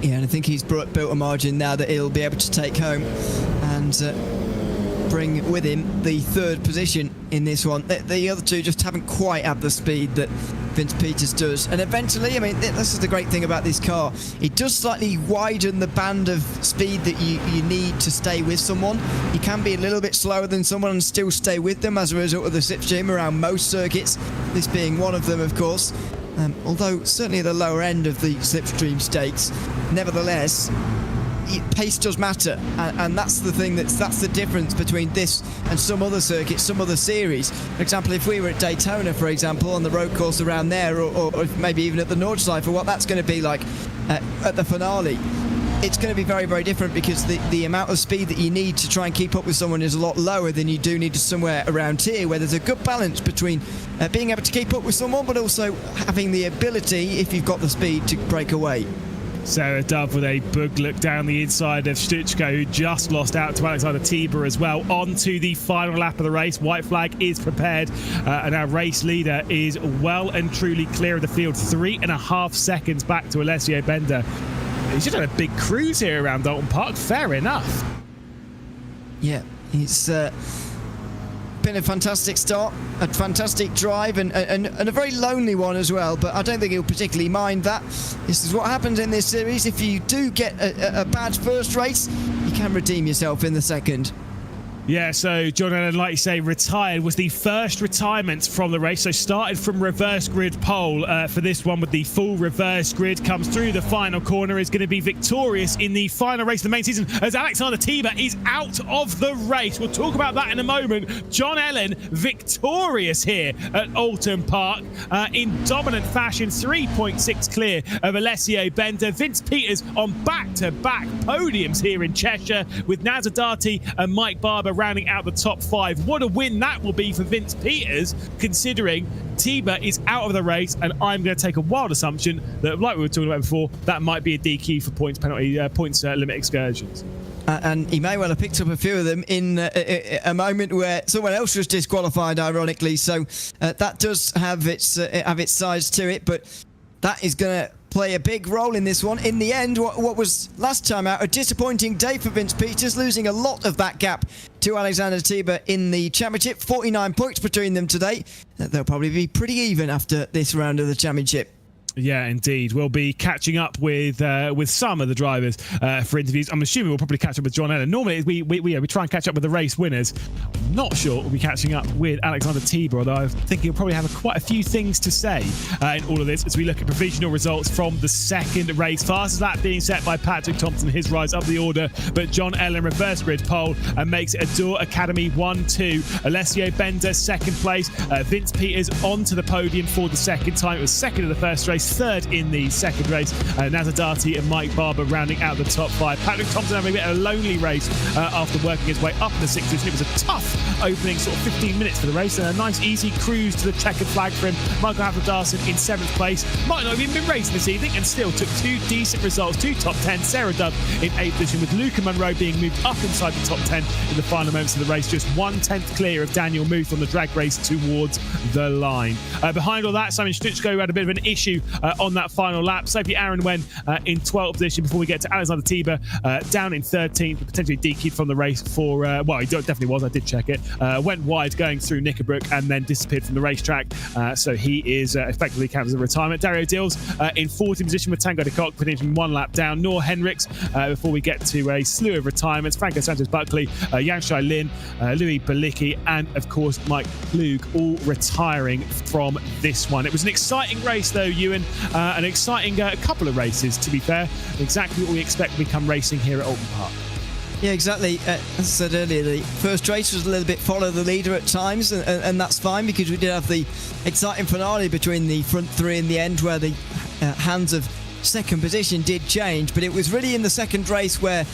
Yeah, and I think he's built a margin now that he'll be able to take home and bring with him the 3rd position in this one. The other 2 just haven't quite had the speed that Vince Peters does, and eventually, I mean, this is the great thing about this car, it does slightly widen the band of speed that you need to stay with someone. You can be a little bit slower than someone and still stay with them as a result of the slipstream around most circuits, this being one of them, of course. Although certainly at the lower end of the slipstream stakes, nevertheless, pace does matter, and that's the thing, that's the difference between this and some other circuits, some other series. For example, if we were at Daytona, for example, on the road course around there, or maybe even at the Nordschleife, what that's going to be like at the finale, it's going to be very, very different, because the amount of speed that you need to try and keep up with someone is a lot lower than you do need to somewhere around here, where there's a good balance between being able to keep up with someone, but also having the ability, if you've got the speed, to break away. Sarah Dove with a bug look down the inside of Stuchko, who just lost out to Alexander Tiber as well. On to the final lap of the race. White flag is prepared, and our race leader is well and truly clear of the field. 3.5 seconds back to Alessio Bender. He's just had a big cruise here around Oulton Park. Fair enough. Yeah, it's been a fantastic start, a fantastic drive, and a very lonely one as well, but I don't think he'll particularly mind that. This is what happens in this series. If you do get a bad first race, you can redeem yourself in the second. Yeah, so John Allen, like you say, retired, was the first retirement from the race. So started from reverse grid pole for this one with the full reverse grid. Comes through the final corner, is going to be victorious in the final race of the main season as Alexander Tiber is out of the race. We'll talk about that in a moment. John Allen victorious here at Oulton Park in dominant fashion, 3.6 clear of Alessio Bender. Vince Peters on back-to-back podiums here in Cheshire with Nazadati and Mike Barber rounding out the top 5. What a win that will be for Vince Peters, considering Tiber is out of the race, and I'm going to take a wild assumption that, like we were talking about before, that might be a DQ for points limit excursions. And he may well have picked up a few of them in a moment where someone else was disqualified, ironically. So that does have its sides to it, but that is going to play a big role in this one. In the end, what was last time out a disappointing day for Vince Peters, losing a lot of that gap to Alexander Tiber in the championship. 49 points between them today. They'll probably be pretty even after this round of the championship. Yeah, indeed. We'll be catching up with some of the drivers for interviews. I'm assuming we'll probably catch up with John Allen. Normally, we try and catch up with the race winners. I'm not sure we'll be catching up with Alexander Tiber, although I think he'll probably have quite a few things to say in all of this as we look at provisional results from the second race. Fastest lap being set by Patrick Thompson, his rise up the order, but John Allen reverse grid pole and makes it Adore Academy 1-2. Alessio Bender second place. Vince Peters onto the podium for the second time. It was second in the first race, third in the second race. Nazadati and Mike Barber rounding out the top 5. Patrick Thompson having a bit of a lonely race after working his way up in the sixth position. It was a tough opening sort of 15 minutes for the race, and a nice easy cruise to the checkered flag for him. Michael Haffler-Darson in 7th place. Might not have even been racing this evening and still took 2 decent results, 2 top 10. Sarah Dubb in 8th position, with Luca Munro being moved up inside the top 10 in the final moments of the race, just 1/10 clear of Daniel Muth on the drag race towards the line. Behind all that, Simon Stutschko had a bit of an issue on that final lap. Sophie Aaron went in 12th position before we get to Alexander Tiber down in 13th, potentially DQ'd from the race for, well, he definitely was, I did check it. Went wide going through Knickerbrook and then disappeared from the racetrack. So he is effectively counted as a retirement. Dario Dills in 14th position with Tango de Kock, finishing 1 lap down. Noor Henriks before we get to a slew of retirements. Franco Santos-Buckley, Yang Shai Lin, Louis Balicki, and of course Mike Klug, all retiring from this one. It was an exciting race though, Ewan. An exciting couple of races, to be fair. Exactly what we expect to become racing here at Oulton Park. Yeah, exactly. As I said earlier, the first race was a little bit follow the leader at times, and that's fine because we did have the exciting finale between the front 3 in the end where the hands of second position did change, but it was really in the second race where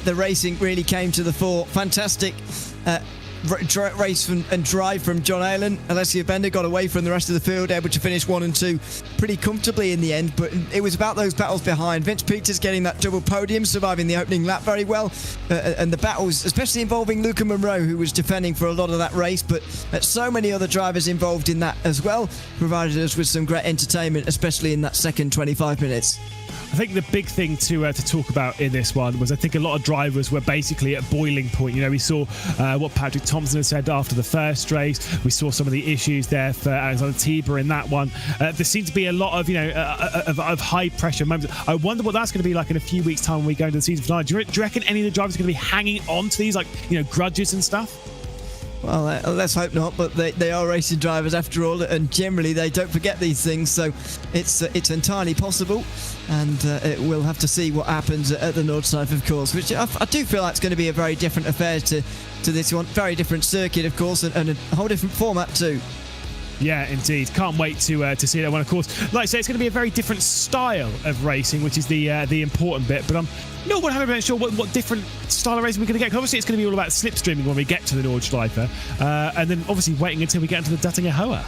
the racing really came to the fore. Fantastic race and drive from John Allen. Alessio Bender got away from the rest of the field, able to finish 1 and 2 pretty comfortably in the end, but it was about those battles behind. Vince Peters getting that double podium, surviving the opening lap very well, and the battles, especially involving Luca Munro, who was defending for a lot of that race, but so many other drivers involved in that as well, provided us with some great entertainment, especially in that second 25 minutes. I think the big thing to talk about in this one was I think a lot of drivers were basically at boiling point. You know, we saw what Patrick Thompson had said after the first race. We saw some of the issues there for Alexander Tiber in that one. There seemed to be a lot of, you know, of high pressure moments. I wonder what that's going to be like in a few weeks' time when we go into the season finale. Do you reckon any of the drivers are going to be hanging on to these, like, you know, grudges and stuff? Well, let's hope not, but they are racing drivers after all, and generally they don't forget these things, so it's entirely possible, and we'll have to see what happens at the Nordschleife, of course, which I do feel like it's going to be a very different affair to this one. Very different circuit, of course, and a whole different format too. Yeah, indeed. Can't wait to see that one, of course. Like I say, it's going to be a very different style of racing, which is the important bit. But I'm not 100% sure what different style of racing we're going to get. Because obviously, it's going to be all about slipstreaming when we get to the Nordschleife. And then obviously waiting until we get into the Dattinger Hoa.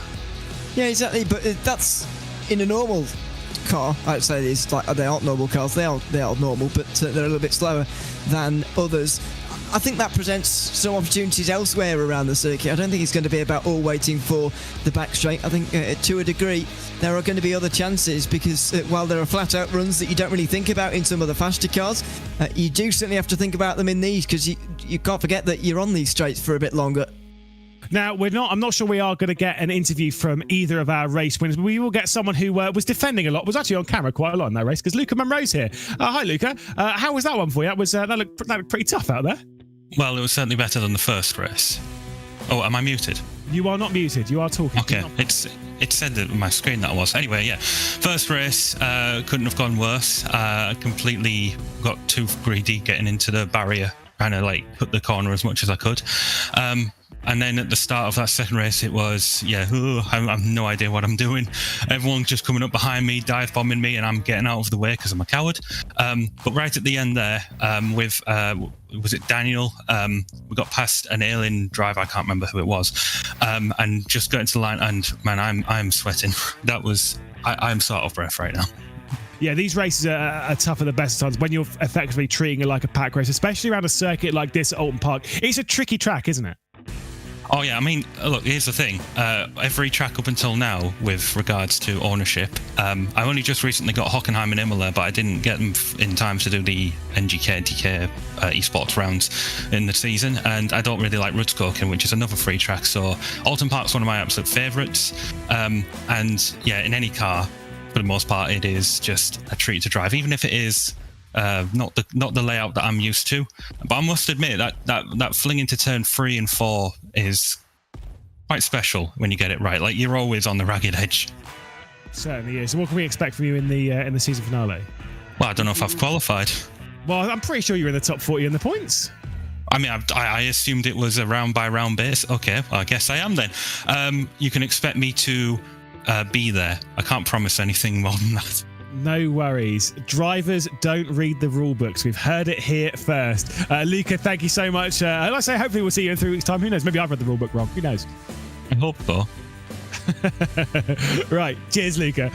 Yeah, exactly. But that's in a normal car. I'd say these, like, they aren't normal cars. They are normal, but they're a little bit slower than others. I think that presents some opportunities elsewhere around the circuit. I don't think it's going to be about all waiting for the back straight. I think to a degree there are going to be other chances because while there are flat out runs that you don't really think about in some of the faster cars, you do certainly have to think about them in these because you can't forget that you're on these straights for a bit longer. Now, I'm not sure we are going to get an interview from either of our race winners, but we will get someone who was defending a lot, was actually on camera quite a lot in that race, because Luca Munro's here. Hi, Luca. How was that one for you? That looked pretty tough out there. Well, it was certainly better than the first race. Oh, am I muted? You are not muted. You are talking. Okay, it said that on my screen that I was. Anyway, yeah. First race, couldn't have gone worse. Completely got too greedy getting into the barrier, trying to like put the corner as much as I could. And then at the start of that second race, it was, I have no idea what I'm doing. Everyone's just coming up behind me, dive bombing me, and I'm getting out of the way because I'm a coward. But right at the end there, with, was it Daniel? We got past an alien driver, I can't remember who it was, and just got into the line, and man, I'm sweating. That was, I'm so out of breath right now. Yeah, these races are tough at the best of times when you're effectively treating it like a pack race, especially around a circuit like this at Oulton Park. It's a tricky track, isn't it? Oh, yeah. I mean, look, here's the thing. Every track up until now with regards to ownership, I only just recently got Hockenheimring and Imola, but I didn't get them in time to do the NGK NTK esports rounds in the season. And I don't really like Rudskogen, which is another free track. So Oulton Park's one of my absolute favourites. And yeah, in any car, for the most part, it is just a treat to drive, even if it is not the layout that I'm used to. But I must admit that fling into turn 3 and 4 is quite special when you get it right. Like, you're always on the ragged edge. Certainly is. So what can we expect from you in the season finale? Well, I don't know if I've qualified. Well, I'm pretty sure you're in the top 40 in the points. I mean, I assumed it was a round by round base. Okay, well, I guess I am then. You can expect me to be there. I can't promise anything more than that. No worries. Drivers don't read the rule books. We've heard it here first. Luca, thank you so much. Like I say, hopefully we'll see you in 3 weeks' time. Who knows? Maybe I've read the rule book wrong. Who knows? I hope so. Right. Cheers, Luca.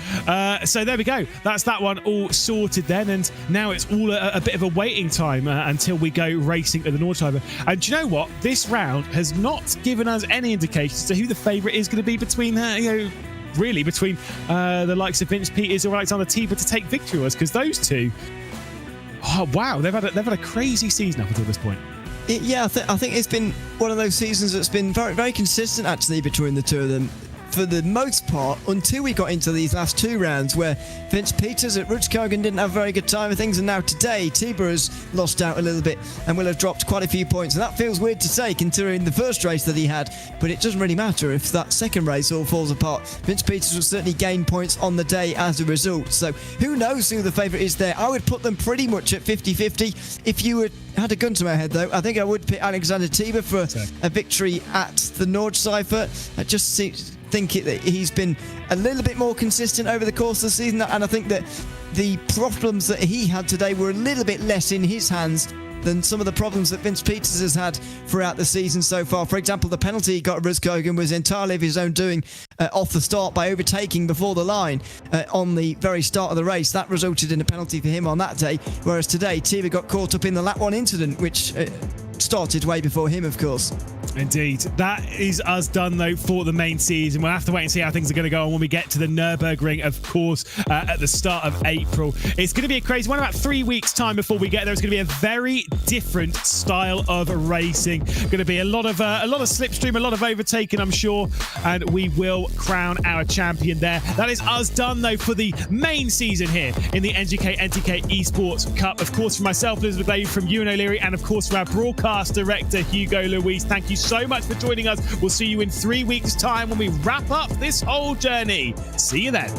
So there we go. That's that one all sorted then. And now it's all a bit of a waiting time until we go racing at the Nordschleife. And do you know what? This round has not given us any indications to who the favourite is going to be between the likes of Vince Peters or Alexander Tiber to take victory was, because those two, oh wow, they've had a crazy season up until this point. Yeah, I think it's been one of those seasons that's been very, very consistent actually between the two of them. For the most part, until we got into these last 2 rounds where Vince Peters at Rudskogen didn't have a very good time of things, and now today Tiber has lost out a little bit and will have dropped quite a few points, and that feels weird to say considering the first race that he had, but it doesn't really matter if that second race all falls apart. Vince Peters will certainly gain points on the day as a result, so who knows who the favourite is there. I would put them pretty much at 50-50. If you had a gun to my head though, I think I would pick Alexander Tiber for a victory at the Nordschleife. I just think that he's been a little bit more consistent over the course of the season, and I think that the problems that he had today were a little bit less in his hands than some of the problems that Vince Peters has had throughout the season so far. For example, the penalty he got at Rudskogen was entirely of his own doing off the start by overtaking before the line on the very start of the race. That resulted in a penalty for him on that day, whereas today Tiber got caught up in the lap 1 incident, which started way before him, of course. Indeed. That is us done, though, for the main season. We'll have to wait and see how things are going to go on when we get to the Nürburgring, of course, at the start of April. It's going to be a crazy one. About 3 weeks' time before we get there, it's going to be a very different style of racing. Going to be a lot of slipstream, a lot of overtaking, I'm sure, and we will crown our champion there. That is us done, though, for the main season here in the NGK NTK Esports Cup. Of course, for myself, Elizabeth Glade, from Ewan O'Leary, and of course, from our broadcast director, Hugo Louise. Thank you so much for joining us. We'll see you in 3 weeks' time when we wrap up this whole journey. See you then.